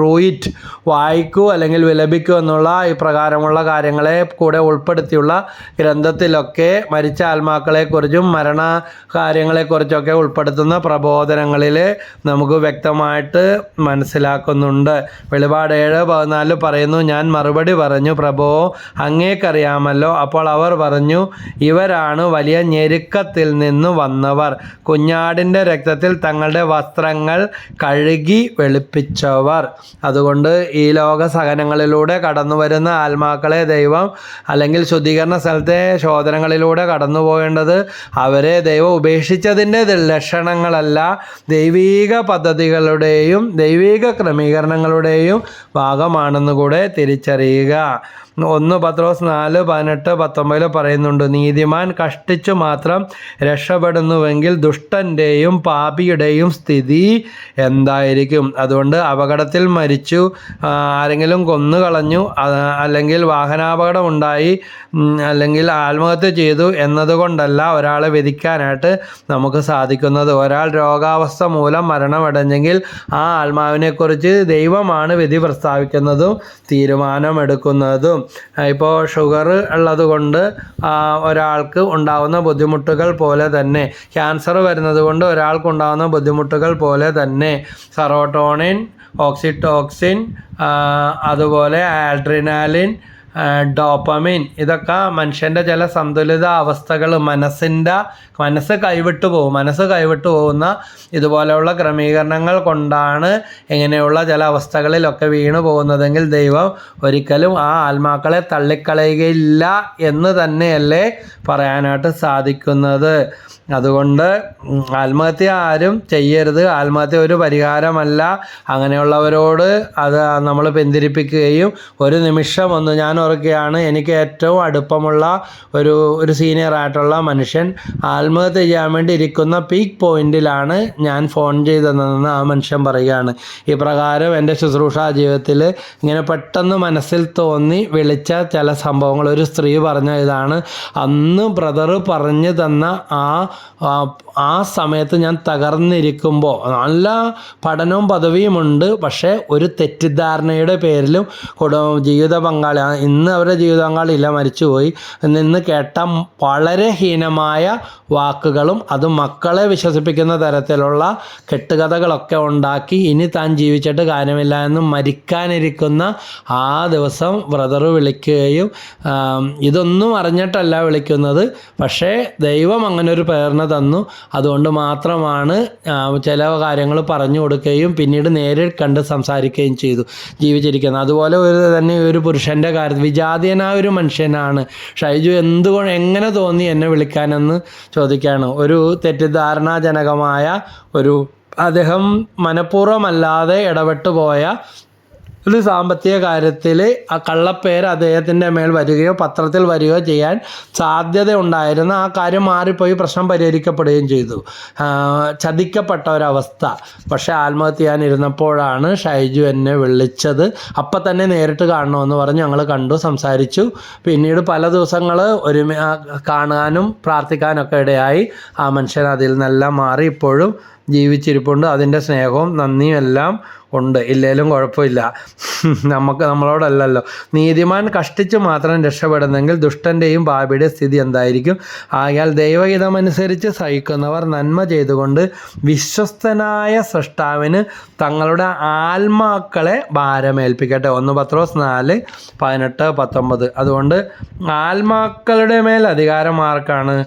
S1: റൂയിറ്റ് വായിക്കൂ അല്ലെങ്കിൽ വിലപിക്കൂ എന്നുള്ള ഈ പ്രകാരമുള്ള കാര്യങ്ങളെ കൂടെ ഉൾപ്പെടുത്തിയുള്ള ഗ്രന്ഥത്തിലൊക്കെ മരിച്ച ആത്മാക്കളെക്കുറിച്ചും മരണ കാര്യങ്ങളെക്കുറിച്ചൊക്കെ ഉൾപ്പെടുത്തുന്ന പ്രബോധനങ്ങളിൽ നമുക്ക് വ്യക്തമായിട്ട് മനസ്സിലാക്കുന്നുണ്ട്. വെളിപാട് 7:14 പറയുന്നു, ഞാൻ മറുപടി പറഞ്ഞു, പ്രഭോ അങ്ങേക്കറിയാമല്ലോ. അപ്പോൾ അവർ പറഞ്ഞു, ഇവരാണ് വലിയ ഞെരുക്കത്തിൽ നിന്ന് വന്നവർ, കുഞ്ഞാടിൻ്റെ രക്തത്തിൽ തങ്ങളുടെ വസ്ത്രങ്ങൾ കഴുകി വെളുപ്പിച്ചവർ. അതുകൊണ്ട് ഈ ലോക സഹനങ്ങളിലൂടെ കടന്നു വരുന്ന ആത്മാക്കളെ ദൈവം അല്ലെങ്കിൽ ശുദ്ധീകരണ സ്ഥലത്തെ ശോധനകളിലൂടെ കടന്നു പോകേണ്ടത് അവരെ ദൈവം ഉപേക്ഷിച്ചതിൻ്റെ ലക്ഷണങ്ങളല്ല, ദൈവീക പദ്ധതികളുടെയും ദൈവീക ക്രമീകരണങ്ങളുടെയും ഭാഗമാണെന്ന് കൂടെ തിരിച്ചറിയുക. 1 പത്രോസ് 4:18-19 പറയുന്നുണ്ട്, നീതിമാൻ കഷ്ടിച്ചു മാത്രം രക്ഷപ്പെടുന്നുവെങ്കിൽ ദുഷ്ടൻ്റെയും പാപിയുടെയും സ്ഥിതി എന്തായിരിക്കും? അതുകൊണ്ട് അപകടത്തിൽ മരിച്ചു, ആരെങ്കിലും കൊന്നുകളഞ്ഞു, അല്ലെങ്കിൽ വാഹനാപകടം ഉണ്ടായി, അല്ലെങ്കിൽ ആത്മഹത്യ ചെയ്തു എന്നതുകൊണ്ടല്ല ഒരാളെ വിധിക്കാനായിട്ട് നമുക്ക് സാധിക്കുന്നത്. ഒരാൾ രോഗാവസ്ഥ മൂലം മരണമടഞ്ഞെങ്കിൽ ആ ആത്മാവിനെക്കുറിച്ച് ദൈവമാണ് വിധി പ്രസ്താവിക്കുന്നതും തീരുമാനമെടുക്കുന്നതും. ഇപ്പോൾ ഷുഗർ ഉള്ളത് കൊണ്ട് ഒരാൾക്ക് ഉണ്ടാകുന്ന ബുദ്ധിമുട്ടുകൾ പോലെ തന്നെ, ക്യാൻസർ വരുന്നത് കൊണ്ട് ഒരാൾക്കുണ്ടാകുന്ന ബുദ്ധിമുട്ടുകൾ പോലെ തന്നെ സെറോട്ടോണിൻ, ഓക്സിറ്റോക്സിൻ, അതുപോലെ ആഡ്രിനാലിൻ, ഡോപ്പമിൻ, ഇതൊക്കെ മനുഷ്യൻ്റെ ചില സന്തുലിത അവസ്ഥകൾ, മനസ്സ് കൈവിട്ടു പോകുന്ന ഇതുപോലെയുള്ള ക്രമീകരണങ്ങൾ കൊണ്ടാണ് ഇങ്ങനെയുള്ള ചില അവസ്ഥകളിലൊക്കെ വീണു പോകുന്നതെങ്കിൽ ദൈവം ഒരിക്കലും ആ ആത്മാക്കളെ തള്ളിക്കളയുകയില്ല എന്ന് തന്നെയല്ലേ പറയാനായിട്ട് സാധിക്കുന്നത്. അതുകൊണ്ട് ആത്മഹത്യ ആരും ചെയ്യരുത്. ആത്മഹത്യ ഒരു പരിഹാരമല്ല. അങ്ങനെയുള്ളവരോട് അത് നമ്മൾ പിന്തിരിപ്പിക്കുകയും, ഒരു നിമിഷം ഒന്ന് ഞാൻ ഓർക്കുകയാണ്, എനിക്ക് ഏറ്റവും അടുപ്പമുള്ള ഒരു സീനിയർ ആയിട്ടുള്ള മനുഷ്യൻ ആത്മഹത്യ ചെയ്യാൻ വേണ്ടി ഇരിക്കുന്ന പീക്ക് പോയിന്റിലാണ് ഞാൻ ഫോൺ ചെയ്തതെന്ന് ആ മനുഷ്യൻ പറയുകയാണ്. ഈ പ്രകാരം എൻ്റെ ശുശ്രൂഷാ ജീവിതത്തിൽ ഇങ്ങനെ പെട്ടെന്ന് മനസ്സിൽ തോന്നി വിളിച്ച ചില സംഭവങ്ങൾ, ഒരു സ്ത്രീ പറഞ്ഞ ഇതാണ്, അന്ന് ബ്രദർ പറഞ്ഞു തന്ന ആ സമയത്ത് ഞാൻ തകർന്നിരിക്കുമ്പോൾ, നല്ല പഠനവും പദവിയുമുണ്ട്, പക്ഷേ ഒരു തെറ്റിദ്ധാരണയുടെ പേരിലും ജീവിത പങ്കാളി, ഇന്ന് അവരുടെ ജീവിത പങ്കാളി ഇല്ല, മരിച്ചുപോയി, നിന്ന് കേട്ട വളരെ ഹീനമായ വാക്കുകളും അത് മക്കളെ വിശ്വസിപ്പിക്കുന്ന തരത്തിലുള്ള കെട്ടുകഥകളൊക്കെ ഉണ്ടാക്കി ഇനി താൻ ജീവിച്ചിട്ട് കാര്യമില്ല എന്ന് മരിക്കാനിരിക്കുന്ന ആ ദിവസം ബ്രദർ വിളിക്കുകയും, ഇതൊന്നും അറിഞ്ഞിട്ടല്ല വിളിക്കുന്നത്, പക്ഷേ ദൈവം അങ്ങനെ ഒരു പ്രേരണ തന്നു, അതുകൊണ്ട് മാത്രമാണ് ചില കാര്യങ്ങൾ പറഞ്ഞു കൊടുക്കുകയും പിന്നീട് നേരിൽ കണ്ട് സംസാരിക്കുകയും ചെയ്തു ജീവിച്ചിരിക്കുന്നത്. അതുപോലെ തന്നെ ഒരു പുരുഷൻ്റെ കാര്യത്തിൽ വിജാതീയനായ ഒരു മനുഷ്യനാണ് ഷൈജു, എങ്ങനെ തോന്നി എന്നെ വിളിക്കാനെന്ന് ചോദിക്കുകയാണ്. ഒരു തെറ്റിദ്ധാരണാജനകമായ അദ്ദേഹം മനഃപൂർവ്വമല്ലാതെ ഇടപെട്ടു പോയ ഒരു സാമ്പത്തിക കാര്യത്തിൽ ആ കള്ളപ്പേര് അദ്ദേഹത്തിൻ്റെ മേൽ വരികയോ പത്രത്തിൽ വരികയോ ചെയ്യാൻ സാധ്യത ഉണ്ടായിരുന്ന ആ കാര്യം മാറിപ്പോയി, പ്രശ്നം പരിഹരിക്കപ്പെടുകയും ചെയ്തു. ചതിക്കപ്പെട്ട ഒരവസ്ഥ. പക്ഷേ ആത്മഹത്യ ചെയ്യാനിരുന്നപ്പോഴാണ് ഷൈജു എന്നെ വിളിച്ചത്. അപ്പം തന്നെ നേരിട്ട് കാണണമെന്ന് പറഞ്ഞ് ഞങ്ങൾ കണ്ടു, സംസാരിച്ചു. പിന്നീട് പല ദിവസങ്ങൾ കാണാനും പ്രാർത്ഥിക്കാനൊക്കെ ഇടയായി. ആ മനുഷ്യൻ അതിൽ നിന്നെല്ലാം മാറി ഇപ്പോഴും ജീവിച്ചിരിപ്പുണ്ട്. അതിൻ്റെ സ്നേഹവും നന്ദിയും എല്ലാം ഉണ്ട്, ഇല്ലേലും കുഴപ്പമില്ല. നമ്മളോടല്ലല്ലോ. നീതിമാൻ കഷ്ടിച്ച് മാത്രം രക്ഷപ്പെടുന്നെങ്കിൽ ദുഷ്ടൻ്റെയും പാപിയുടെയും സ്ഥിതി എന്തായിരിക്കും? ആയാൽ ദൈവഹിതമനുസരിച്ച് സഹിക്കുന്നവർ നന്മ ചെയ്തുകൊണ്ട് വിശ്വസ്തനായ സൃഷ്ടാവിന് തങ്ങളുടെ ആത്മാക്കളെ ഭാരമേൽപ്പിക്കട്ടെ. 1 പത്രോസ് 4:18-19. അതുകൊണ്ട് ആത്മാക്കളുടെ മേൽ അധികാരം ആർക്കാണ്?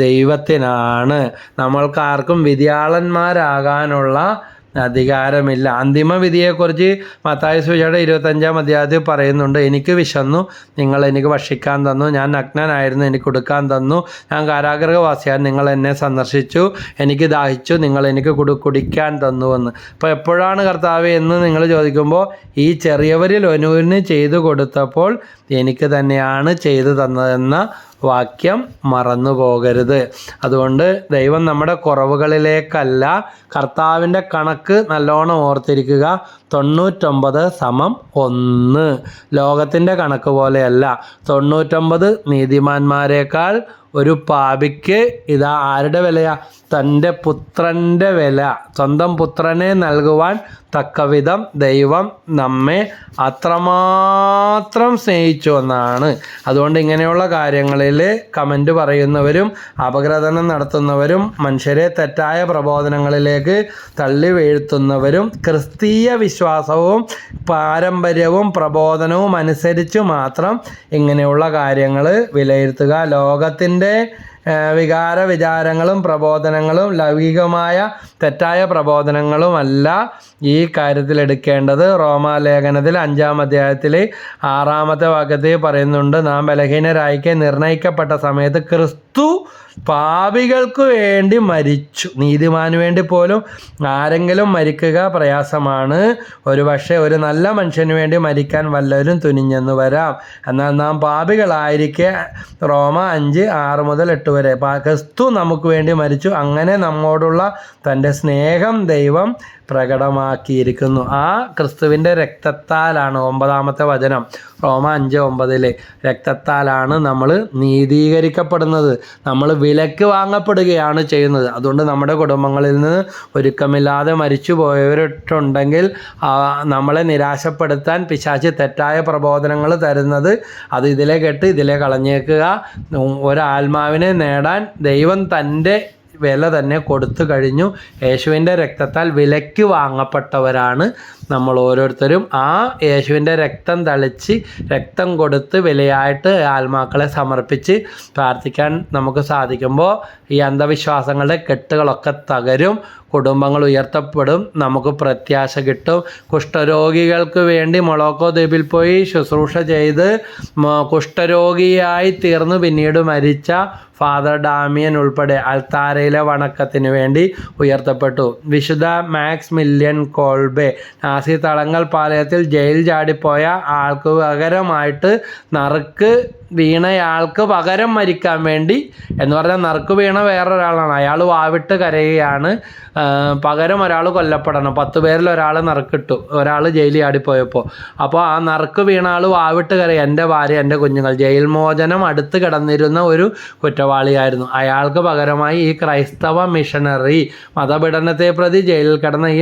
S1: ദൈവത്തിനാണ്. നമ്മൾക്കാർക്കും വിധിയാളന്മാരാകാനുള്ള അധികാരമില്ല. അന്തിമ വിധിയെക്കുറിച്ച് മത്തായി സുവിശേഷം 25-ാം അധ്യായത്തിൽ പറയുന്നുണ്ട്, എനിക്ക് വിശന്നു, നിങ്ങൾ എനിക്ക് ഭക്ഷിക്കാൻ തന്നു, ഞാൻ നഗ്നനായിരുന്നു, എനിക്ക് ഉടുക്കാൻ തന്നു, ഞാൻ കാരാഗൃഹവാസിയാൻ, നിങ്ങൾ എന്നെ സന്ദർശിച്ചു, എനിക്ക് ദാഹിച്ചു, നിങ്ങൾ എനിക്ക് കുടിക്കാൻ തന്നുവെന്ന്. അപ്പോൾ എപ്പോഴാണ് കർത്താവേ എന്ന് നിങ്ങൾ ചോദിക്കുമ്പോൾ, ഈ ചെറിയവരിൽ ഒരുവന് ചെയ്തു കൊടുത്തപ്പോൾ എനിക്ക് തന്നെയാണ് ചെയ്തു തന്നതെന്ന വാക്യം മറന്നു പോകരുത്. അതുകൊണ്ട് ദൈവം നമ്മുടെ കുറവുകളിലേക്കല്ല, കർത്താവിൻ്റെ കണക്ക് നല്ലോണം ഓർത്തിരിക്കുക. 99=1. ലോകത്തിൻ്റെ കണക്ക് പോലെയല്ല. 99 നീതിമാന്മാരെക്കാൾ ഒരു പാപിക്ക് ഇതാ ആരുടെ വിലയാ? തൻ്റെ പുത്രൻ്റെ വില. സ്വന്തം പുത്രനെ നൽകുവാൻ തക്കവിധം ദൈവം നമ്മെ അത്രമാത്രം സ്നേഹിച്ചു എന്നാണ്. അതുകൊണ്ട് ഇങ്ങനെയുള്ള കാര്യങ്ങളിൽ കമൻറ്റ് പറയുന്നവരും അപഗ്രഥനം നടത്തുന്നവരും മനുഷ്യരെ തെറ്റായ പ്രബോധനങ്ങളിലേക്ക് തള്ളി വീഴ്ത്തുന്നവരും ക്രിസ്തീയ വിശ്വാസവും പാരമ്പര്യവും പ്രബോധനവും അനുസരിച്ച് മാത്രം ഇങ്ങനെയുള്ള കാര്യങ്ങൾ വിലയിരുത്തുക. ലോകത്തിൻ്റെ വികാര വിചാരങ്ങളും പ്രബോധനങ്ങളും ലൗകികമായ തെറ്റായ പ്രബോധനങ്ങളുമല്ല ഈ കാര്യത്തിൽ എടുക്കേണ്ടത്. റോമാലേഖനത്തിൽ 5-ാം അധ്യായത്തിൽ 6-ാമത്തെ വാക്യത്തിൽ പറയുന്നുണ്ട്, നാം ബലഹീനരായിക്ക് നിർണയിക്കപ്പെട്ട സമയത്ത് ക്രിസ്തു പാപികൾക്ക് വേണ്ടി മരിച്ചു. നീതിമാന് വേണ്ടി പോലും ആരെങ്കിലും മരിക്കുക പ്രയാസമാണ്. ഒരുപക്ഷെ ഒരു നല്ല മനുഷ്യന് വേണ്ടി മരിക്കാൻ വല്ലവരും തുനിഞ്ഞെന്ന് വരാം. എന്നാൽ നാം പാപികളായിരിക്കെ റോമ 5:6-8 വരെ ക്രിസ്തു നമുക്ക് വേണ്ടി മരിച്ചു. അങ്ങനെ നമ്മോടുള്ള തൻ്റെ സ്നേഹം ദൈവം പ്രകടമാക്കിയിരിക്കുന്നു. ആ ക്രിസ്തുവിൻ്റെ രക്തത്താലാണ്, 9-ാമത്തെ വചനം റോമ 5:9 രക്തത്താലാണ് നമ്മൾ നീതീകരിക്കപ്പെടുന്നത്. നമ്മൾ വിലക്ക് വാങ്ങപ്പെടുകയാണ് ചെയ്യുന്നത്. അതുകൊണ്ട് നമ്മുടെ കുടുംബങ്ങളിൽ നിന്ന് ഒരുക്കമില്ലാതെ മരിച്ചു പോയവരുണ്ടെങ്കിൽ നമ്മളെ നിരാശപ്പെടുത്താൻ പിശാച് തെറ്റായ പ്രബോധനങ്ങൾ തരുന്നത്, അത് ഇതിലെ കെട്ട് ഇതിലെ കളഞ്ഞേക്കുക. ഒരാത്മാവിനെ നേടാൻ ദൈവം തൻ്റെ വില തന്നെ കൊടുത്തു കഴിഞ്ഞു. യേശുവിൻ്റെ രക്തത്താൽ വിലയ്ക്ക് വാങ്ങപ്പെട്ടവരാണ് നമ്മൾ ഓരോരുത്തരും. ആ യേശുവിൻ്റെ രക്തം തളിച്ച് രക്തം കൊടുത്ത് വിലയായിട്ട് ആത്മാക്കളെ സമർപ്പിച്ച് പ്രാർത്ഥിക്കാൻ നമുക്ക് സാധിക്കുമ്പോൾ ഈ അന്ധവിശ്വാസങ്ങളുടെ കെട്ടുകളൊക്കെ തകരും, കുടുംബങ്ങൾ ഉയർത്തപ്പെടും, നമുക്ക് പ്രത്യാശ കിട്ടും. കുഷ്ഠരോഗികൾക്ക് വേണ്ടി മൊളോക്കോ ദ്വീപിൽ പോയി ശുശ്രൂഷ ചെയ്ത് കുഷ്ഠരോഗിയായി തീർന്ന് പിന്നീട് മരിച്ച ഫാദർ ഡാമിയൻ ഉൾപ്പെടെ അൽത്താരയിലെ വണക്കത്തിന് വേണ്ടി ഉയർത്തപ്പെട്ടു. വിശുദ്ധ മാക്സ് മില്യൻ കോൾബെ നാസി തളങ്കൽ പാളയത്തിൽ ജയിൽ ചാടിപ്പോയ ആൾക്ക് പകരമായിട്ട് നറുക്ക് വീണയാൾക്ക് പകരം മരിക്കാൻ വേണ്ടി, എന്ന് പറഞ്ഞാൽ നറുക്ക് വീണ വേറൊരാളാണ്, അയാൾ വാവിട്ട് കരയുകയാണ്, പകരം ഒരാൾ കൊല്ലപ്പെടണം. 10 പേരിൽ ഒരാൾ നറുക്കിട്ടു, ഒരാൾ ജയിലിൽ ചാടിപ്പോയപ്പോൾ. അപ്പോൾ ആ നറുക്ക് വീണ ആൾ വാവിട്ട് കരയുക, എൻ്റെ ഭാര്യ, എൻ്റെ കുഞ്ഞുങ്ങൾ. ജയിൽ മോചനം അടുത്ത് കിടന്നിരുന്ന ഒരു കുറ്റവാളിയായിരുന്നു. അയാൾക്ക് പകരമായി ഈ ക്രൈസ്തവ മിഷണറി, മതപീഡനത്തെ പ്രതി ജയിലിൽ കിടന്ന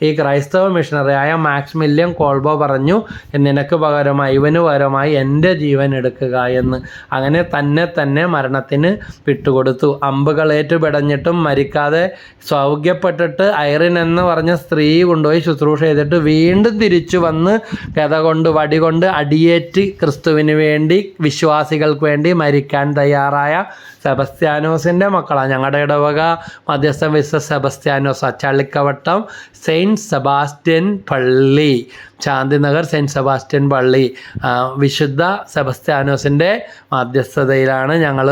S1: ഈ ക്രൈസ്തവ മിഷണറിയായ മാക്സ് മില്യൻ കോൾബോ പറഞ്ഞു, നിനക്ക് പകരമായി, ഇവന് പകരമായി എൻ്റെ ജീവൻ എടുക്കുക എന്ന്. അങ്ങനെ തന്നെ മരണത്തിന് വിട്ടുകൊടുത്തു. അമ്പുകളേറ്റു പിടഞ്ഞിട്ടും മരിക്കാതെ സൗഖ്യപ്പെട്ടിട്ട് ഐറിൻ എന്ന് പറഞ്ഞ സ്ത്രീ കൊണ്ടുപോയി ശുശ്രൂഷ ചെയ്തിട്ട് വീണ്ടും തിരിച്ചു വന്ന് ഗത കൊണ്ട് വടി കൊണ്ട് അടിയേറ്റ് ക്രിസ്തുവിന് വേണ്ടി, വിശ്വാസികൾക്ക് വേണ്ടി മരിക്കാൻ തയ്യാറായ സെബസ്ത്യാനോസിൻ്റെ മക്കളാണ്. ഞങ്ങളുടെ ഇടവക മധ്യസ്ഥ വിശുദ്ധ സെബസ്ത്യാനോസ്, അച്ചാള്ളിക്കവട്ടം സെയിൻറ്റ് സെബാസ്റ്റ്യൻ പള്ളി, ശാന്തിനഗർ സെയിൻറ്റ് സെബാസ്റ്റ്യൻ പള്ളി, വിശുദ്ധ സെബസ്ത്യാനോസിൻ്റെ മധ്യസ്ഥതയിലാണ് ഞങ്ങൾ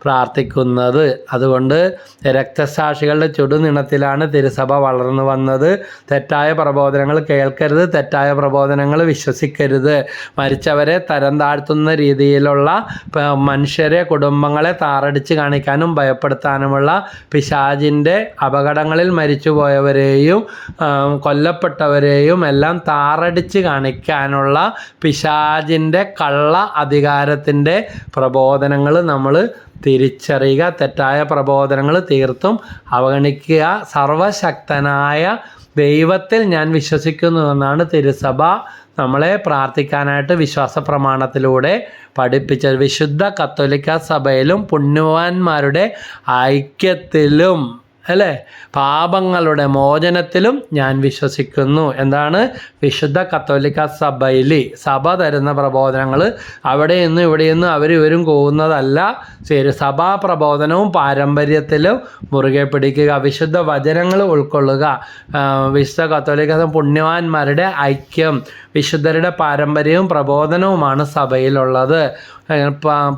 S1: പ്രാർത്ഥിക്കുന്നത്. അതുകൊണ്ട് രക്തസാക്ഷികളുടെ ചുടുനിണത്തിലാണ് തിരുസഭ വളർന്നു വന്നത്. തെറ്റായ പ്രബോധനങ്ങൾ കേൾക്കരുത്, തെറ്റായ പ്രബോധനങ്ങൾ വിശ്വസിക്കരുത്. മരിച്ചവരെ തരം താഴ്ത്തുന്ന രീതിയിലുള്ള മനുഷ്യരെ, കുടുംബങ്ങളെ താറടിച്ച് കാണിക്കാനും ഭയപ്പെടുത്താനുമുള്ള പിശാചിൻ്റെ അപകടങ്ങളിൽ മരിച്ചുപോയവരെയും കൊല്ലപ്പെട്ടവരെയും എല്ലാം താറടിച്ച് കാണിക്കാനുള്ള പിശാചിൻ്റെ കള്ള അധികാരത്തിൻ്റെ പ്രബോധനങ്ങൾ നമ്മൾ തിരിച്ചറിയുക. തെറ്റായ പ്രബോധനങ്ങൾ തീർത്തും അവഗണിക്കുക. സർവശക്തനായ ദൈവത്തിൽ ഞാൻ വിശ്വസിക്കുന്നുവെന്നാണ് തിരുസഭ നമ്മളെ പ്രാർത്ഥിക്കാനായിട്ട് വിശ്വാസ പ്രമാണത്തിലൂടെ പഠിപ്പിച്ചത്. വിശുദ്ധ കത്തോലിക്ക സഭയിലും പുണ്യവാന്മാരുടെ ഐക്യത്തിലും അല്ലേ, പാപങ്ങളുടെ മോചനത്തിലും ഞാൻ വിശ്വസിക്കുന്നു. എന്താണ് വിശുദ്ധ കത്തോലിക്ക സഭയിൽ സഭ തരുന്ന പ്രബോധനങ്ങൾ അവിടെ നിന്നും ഇവിടെ നിന്നും ഇവരും പോകുന്നതല്ല. ശരി, സഭാ പ്രബോധനവും പാരമ്പര്യത്തിലും മുറുകെ പിടിക്കുക, വിശുദ്ധ വചനങ്ങൾ ഉൾക്കൊള്ളുക. വിശുദ്ധ കത്തോലിക്ക പുണ്യവാന്മാരുടെ ഐക്യം, വിശുദ്ധരുടെ പാരമ്പര്യവും പ്രബോധനവുമാണ് സഭയിലുള്ളത്.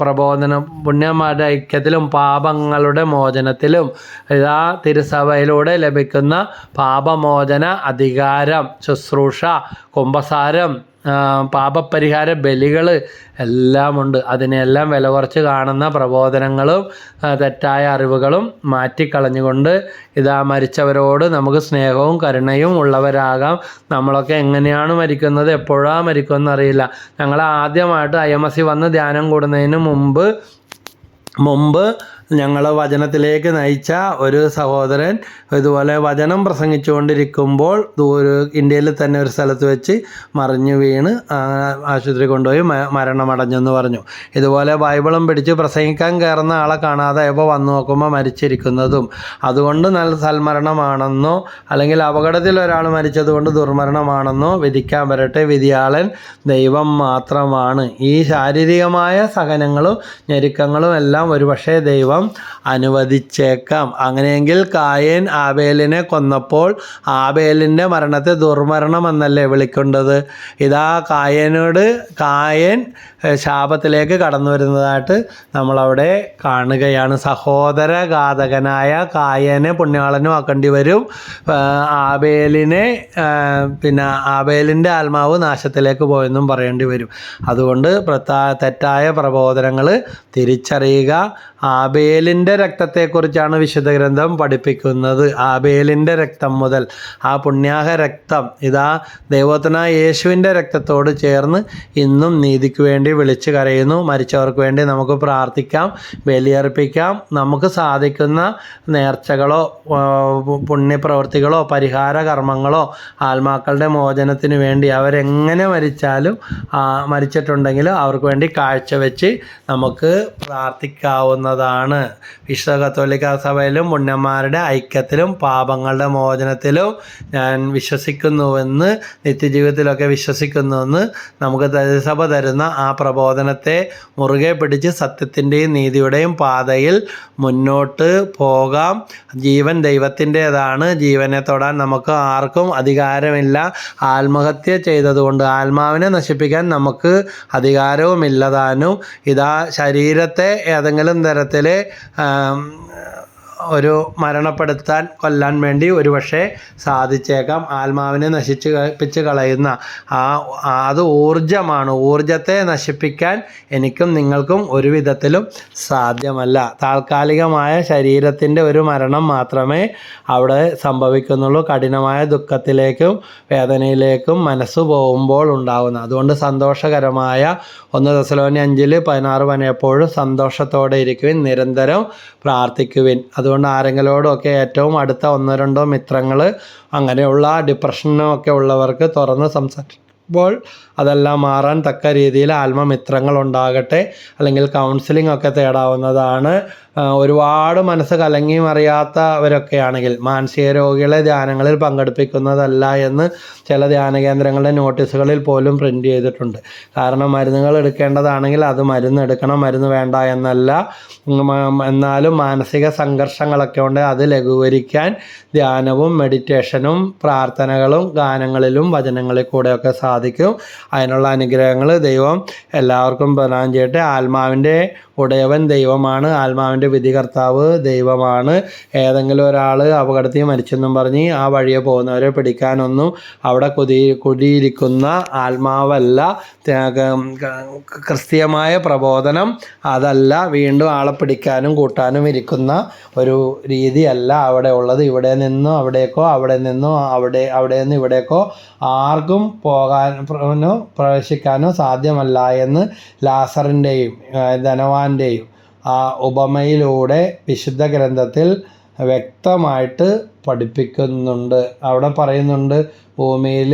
S1: പ്രബോധനം പുണ്യന്മാരുടെ ഐക്യത്തിലും പാപങ്ങളുടെ മോചനത്തിലും ഇതാ തിരുസഭയിലൂടെ ലഭിക്കുന്ന പാപമോചന അധികാരം, ശുശ്രൂഷ, കുമ്പസാരം, പാപപരിഹാര ബലികൾ എല്ലാമുണ്ട്. അതിനെല്ലാം വില കുറച്ച് കാണുന്ന പ്രബോധനങ്ങളും തെറ്റായ അറിവുകളും മാറ്റിക്കളഞ്ഞുകൊണ്ട് ഇതാ മരിച്ചവരോട് നമുക്ക് സ്നേഹവും കരുണയും ഉള്ളവരാകാം. നമ്മളൊക്കെ എങ്ങനെയാണ് മരിക്കുന്നത്, എപ്പോഴാണ് മരിക്കുമെന്ന് അറിയില്ല. ഞങ്ങൾ ആദ്യമായിട്ട് IMSC വന്ന് ധ്യാനം കൂടുന്നതിന് മുമ്പ് ഞങ്ങൾ വചനത്തിലേക്ക് നയിച്ച ഒരു സഹോദരൻ ഇതുപോലെ വചനം പ്രസംഗിച്ചുകൊണ്ടിരിക്കുമ്പോൾ ഇന്ത്യയിൽ തന്നെ ഒരു സ്ഥലത്ത് വെച്ച് മറിഞ്ഞു വീണ് ആശുപത്രി കൊണ്ടുപോയി മരണമടഞ്ഞെന്ന് പറഞ്ഞു. ഇതുപോലെ ബൈബിളും പിടിച്ച് പ്രസംഗിക്കാൻ കയറുന്ന ആളെ കാണാതെ ഇപ്പോൾ വന്നു നോക്കുമ്പോൾ മരിച്ചിരിക്കുന്നതും, അതുകൊണ്ട് നല്ല സൽമരണമാണെന്നോ അല്ലെങ്കിൽ അപകടത്തിൽ ഒരാൾ മരിച്ചതുകൊണ്ട് ദുർമരണമാണെന്നോ വിധിക്കാൻ വരട്ടെ. വിധിയാളൻ ദൈവം മാത്രമാണ്. ഈ ശാരീരികമായ സഹനങ്ങളും ഞെരുക്കങ്ങളും എല്ലാം ഒരുപക്ഷെ ദൈവം ദൈവം അനുവദിച്ചേക്കാം. അങ്ങനെയെങ്കിൽ കായേൻ ആബേലിനെ കൊന്നപ്പോൾ ആബേലിൻ്റെ മരണത്തെ ദുർമരണം എന്നല്ലേ വിളിക്കേണ്ടത്? ഇതാ കായേൻ ശാപത്തിലേക്ക് കടന്നു വരുന്നതായിട്ട് നമ്മളവിടെ കാണുകയാണ്. സഹോദരഘാതകനായ കായേനെ പുണ്യാളനും ആക്കേണ്ടി വരും. ആബേലിൻ്റെ ആത്മാവ് നാശത്തിലേക്ക് പോയെന്നും പറയേണ്ടി വരും. അതുകൊണ്ട് തെറ്റായ പ്രബോധനങ്ങൾ തിരിച്ചറിയുക. ആബേലിൻ്റെ രക്തത്തെക്കുറിച്ചാണ് വിശുദ്ധ ഗ്രന്ഥം പഠിപ്പിക്കുന്നത്. ആബേലിൻ്റെ രക്തം മുതൽ ആ പുണ്യാഹ രക്തം ഇതാ ദൈവത്തിനായ യേശുവിൻ്റെ രക്തത്തോട് ചേർന്ന് ഇന്നും നീതിക്ക് വേണ്ടി വിളിച്ചു കരയുന്നു. മരിച്ചവർക്ക് വേണ്ടി നമുക്ക് പ്രാർത്ഥിക്കാം, ബലിയർപ്പിക്കാം. നമുക്ക് സാധിക്കുന്ന നേർച്ചകളോ പുണ്യപ്രവൃത്തികളോ പരിഹാര കർമ്മങ്ങളോ ആത്മാക്കളുടെ മോചനത്തിന് വേണ്ടി അവരെങ്ങനെ മരിച്ചിട്ടുണ്ടെങ്കിലും അവർക്ക് വേണ്ടി കാഴ്ചവെച്ച് നമുക്ക് പ്രാർത്ഥിക്കാവുന്നതാണ്. വിശുദ്ധ കത്തോലിക്ക സഭയിലും പുണ്യന്മാരുടെ ഐക്യത്തിലും പാപങ്ങളുടെ മോചനത്തിലും ഞാൻ വിശ്വസിക്കുന്നുവെന്ന്, നിത്യജീവിതത്തിലൊക്കെ വിശ്വസിക്കുന്നുവെന്ന് നമുക്ക് സഭ തരുന്ന ആ പ്രബോധനത്തെ മുറുകെ പിടിച്ച് സത്യത്തിൻ്റെയും നീതിയുടെയും പാതയിൽ മുന്നോട്ട് പോകാം. ജീവൻ ദൈവത്തിൻ്റേതാണ്. ജീവനെ തൊടാൻ നമുക്ക് ആർക്കും അധികാരമില്ല. ആത്മഹത്യ ചെയ്തതുകൊണ്ട് ആത്മാവിനെ നശിപ്പിക്കാൻ നമുക്ക് അധികാരവുമില്ലതാനും. ഇതാ ശരീരത്തെ ഏതെങ്കിലും തരത്തിൽ മരണപ്പെടുത്താൻ കൊല്ലാൻ വേണ്ടി ഒരുപക്ഷെ സാധിച്ചേക്കാം. ആത്മാവിനെ നശിപ്പിച്ച് കളയുന്ന അത് ഊർജമാണ്. ഊർജത്തെ നശിപ്പിക്കാൻ എനിക്കും നിങ്ങൾക്കും ഒരു വിധത്തിലും സാധ്യമല്ല. താൽക്കാലികമായ ശരീരത്തിൻ്റെ ഒരു മരണം മാത്രമേ അവിടെ സംഭവിക്കുന്നുള്ളൂ. കഠിനമായ ദുഃഖത്തിലേക്കും വേദനയിലേക്കും മനസ്സ് പോകുമ്പോൾ ഉണ്ടാകുന്ന. അതുകൊണ്ട് സന്തോഷകരമായ 1 തെസ്സലോനിക്കർ 5:16 എപ്പോഴും സന്തോഷത്തോടെ ഇരിക്കുവിൻ, നിരന്തരം പ്രാർത്ഥിക്കുവിൻ. അതുകൊണ്ട് ആരെങ്കിലോടൊക്കെ ഏറ്റവും അടുത്ത 1-2 മിത്രങ്ങൾ അങ്ങനെയുള്ള ഡിപ്രഷനൊക്കെ ഉള്ളവർക്ക് തുറന്ന് സംസാരിക്കുമ്പോൾ അതെല്ലാം മാറാൻ തക്ക രീതിയിൽ ആത്മമിത്രങ്ങൾ ഉണ്ടാകട്ടെ. അല്ലെങ്കിൽ കൗൺസിലിംഗ് ഒക്കെ തേടാവുന്നതാണ്. ഒരുപാട് മനസ്സ് കലങ്ങി മറിയാത്തവരൊക്കെ ആണെങ്കിൽ മാനസിക രോഗികളെ ധ്യാനങ്ങളിൽ പങ്കെടുപ്പിക്കുന്നതല്ല എന്ന് ചില ധ്യാന കേന്ദ്രങ്ങളുടെ നോട്ടീസുകളിൽ പോലും പ്രിൻ്റ് ചെയ്തിട്ടുണ്ട്. കാരണം മരുന്നുകൾ എടുക്കേണ്ടതാണെങ്കിൽ അത് മരുന്ന് എടുക്കണം, മരുന്ന് വേണ്ട എന്നല്ല. എന്നാലും മാനസിക സംഘർഷങ്ങളൊക്കെ ഉണ്ട്. അത് ലഘൂകരിക്കാൻ ധ്യാനവും മെഡിറ്റേഷനും പ്രാർത്ഥനകളും ഗാനങ്ങളിലും വചനങ്ങളിൽ കൂടെയൊക്കെ സാധിക്കും. അതിനുള്ള അനുഗ്രഹങ്ങൾ ദൈവം എല്ലാവർക്കും പ്രദാനം ചെയ്യട്ടെ. ആത്മാവിൻ്റെ ഉടയവൻ ദൈവമാണ്. ആത്മാവിൻ്റെ വിധികർത്താവ് ദൈവമാണ്. ഏതെങ്കിലും ഒരാൾ അപകടത്തിൽ മരിച്ചെന്നും പറഞ്ഞ് ആ വഴിയെ പോകുന്നവരെ പിടിക്കാനൊന്നും അവിടെ കുടിയിരിക്കുന്ന ആത്മാവല്ല. ക്രിസ്തീയമായ പ്രബോധനം അതല്ല. വീണ്ടും ആളെ പിടിക്കാനും കൂട്ടാനും ഇരിക്കുന്ന ഒരു രീതിയല്ല അവിടെ ഉള്ളത്. ഇവിടെ നിന്നോ അവിടേക്കോ, അവിടെ നിന്നോ അവിടെ നിന്ന് ഇവിടേക്കോ ആർക്കും പോകാനോ പ്രവേശിക്കാനോ സാധ്യമല്ല എന്ന് ലാസറിൻ്റെയും ധനവാന്റെയും ആ ഉപമയിലൂടെ വിശുദ്ധ ഗ്രന്ഥത്തിൽ വ്യക്തമായിട്ട് പഠിപ്പിക്കുന്നുണ്ട്. അവിടെ പറയുന്നുണ്ട്, ഭൂമിയിൽ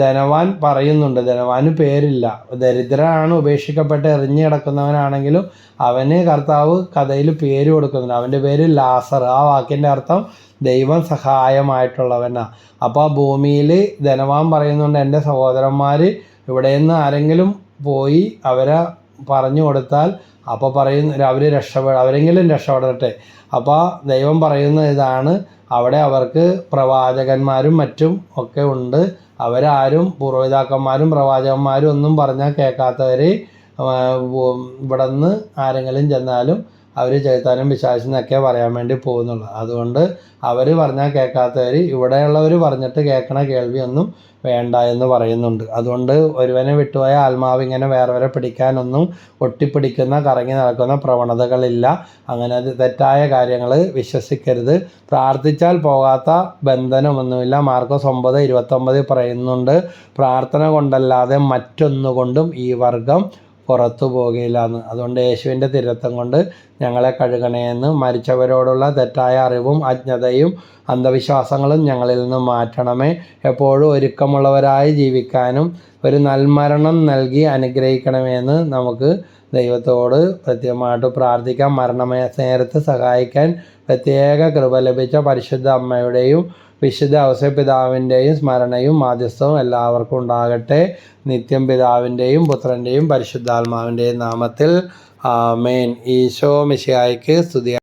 S1: ധനവാൻ പറയുന്നുണ്ട്, ധനവാന് പേരില്ല, ദരിദ്രനാണ്, ഉപേക്ഷിക്കപ്പെട്ട് എറിഞ്ഞു കിടക്കുന്നവനാണെങ്കിലും അവന് കർത്താവ് കഥയിൽ പേര് കൊടുക്കുന്നുണ്ട്. അവൻ്റെ പേര് ലാസർ. ആ വാക്കിൻ്റെ അർത്ഥം ദൈവം സഹായമായിട്ടുള്ളവനാണ്. അപ്പോൾ ഭൂമിയിൽ ധനവാൻ പറയുന്നുണ്ട്, എൻ്റെ സഹോദരന്മാർ ഇവിടെ നിന്ന് ആരെങ്കിലും പോയി അവരെ പറഞ്ഞു കൊടുത്താൽ അപ്പോൾ അവരെങ്കിലും രക്ഷപ്പെടട്ടെ. അപ്പോൾ ദൈവം പറയുന്ന ഇതാണ്, അവിടെ അവർക്ക് പ്രവാചകന്മാരും മറ്റും ഒക്കെ ഉണ്ട്. അവരാരും പൂർവ്വപിതാക്കന്മാരും പ്രവാചകന്മാരും ഒന്നും പറഞ്ഞാൽ കേൾക്കാത്തവർ ഇവിടെ നിന്ന് ആരെങ്കിലും ചെന്നാലും അവർ ചെയ്താനും വിശ്വാസിന്നൊക്കെ പറയാൻ വേണ്ടി പോകുന്നുള്ളൂ. അതുകൊണ്ട് അവർ പറഞ്ഞാൽ കേൾക്കാത്തവർ ഇവിടെയുള്ളവർ പറഞ്ഞിട്ട് കേൾക്കണ കേൾവിയൊന്നും വേണ്ട എന്ന് പറയുന്നുണ്ട്. അതുകൊണ്ട് ഒരുവനെ വിട്ടുപോയ ആത്മാവ് ഇങ്ങനെ വേറെ പിടിക്കാനൊന്നും ഒട്ടിപ്പിടിക്കുന്ന കറങ്ങി നടക്കുന്ന പ്രവണതകളില്ല. അങ്ങനെ തെറ്റായ കാര്യങ്ങൾ വിശ്വസിക്കരുത്. പ്രാർത്ഥിച്ചാൽ പോകാത്ത ബന്ധനമൊന്നുമില്ല. മാർക്കോസ് 9:29 പറയുന്നുണ്ട്, പ്രാർത്ഥന കൊണ്ടല്ലാതെ മറ്റൊന്നുകൊണ്ടും ഈ വർഗം പുറത്തു പോകുകയില്ല എന്ന്. അതുകൊണ്ട് യേശുവിൻ്റെ തിരുരക്തം കൊണ്ട് ഞങ്ങളെ കഴുകണേയെന്ന്. മരിച്ചവരോടുള്ള തെറ്റായ അറിവും അജ്ഞതയും അന്ധവിശ്വാസങ്ങളും ഞങ്ങളിൽ നിന്ന് മാറ്റണമേ. എപ്പോഴും ഒരുക്കമുള്ളവരായി ജീവിക്കാനും ഒരു നൽമരണം നൽകി അനുഗ്രഹിക്കണമെന്ന് നമുക്ക് ദൈവത്തോട് കൃത്യമായിട്ട് പ്രാർത്ഥിക്കാം. നേരത്ത് സഹായിക്കാൻ പ്രത്യേക കൃപ ലഭിച്ച പരിശുദ്ധ അമ്മയുടെയും വിശുദ്ധ ഔസേപ്പിതാവിൻ്റെയും സ്മരണയും മാധ്യസ്ഥവും എല്ലാവർക്കും ഉണ്ടാകട്ടെ. നിത്യം പിതാവിൻ്റെയും പുത്രൻ്റെയും പരിശുദ്ധാത്മാവിൻ്റെയും നാമത്തിൽ ആമേൻ. ഈശോ മിശിഹായ്ക്ക് സ്തുതി.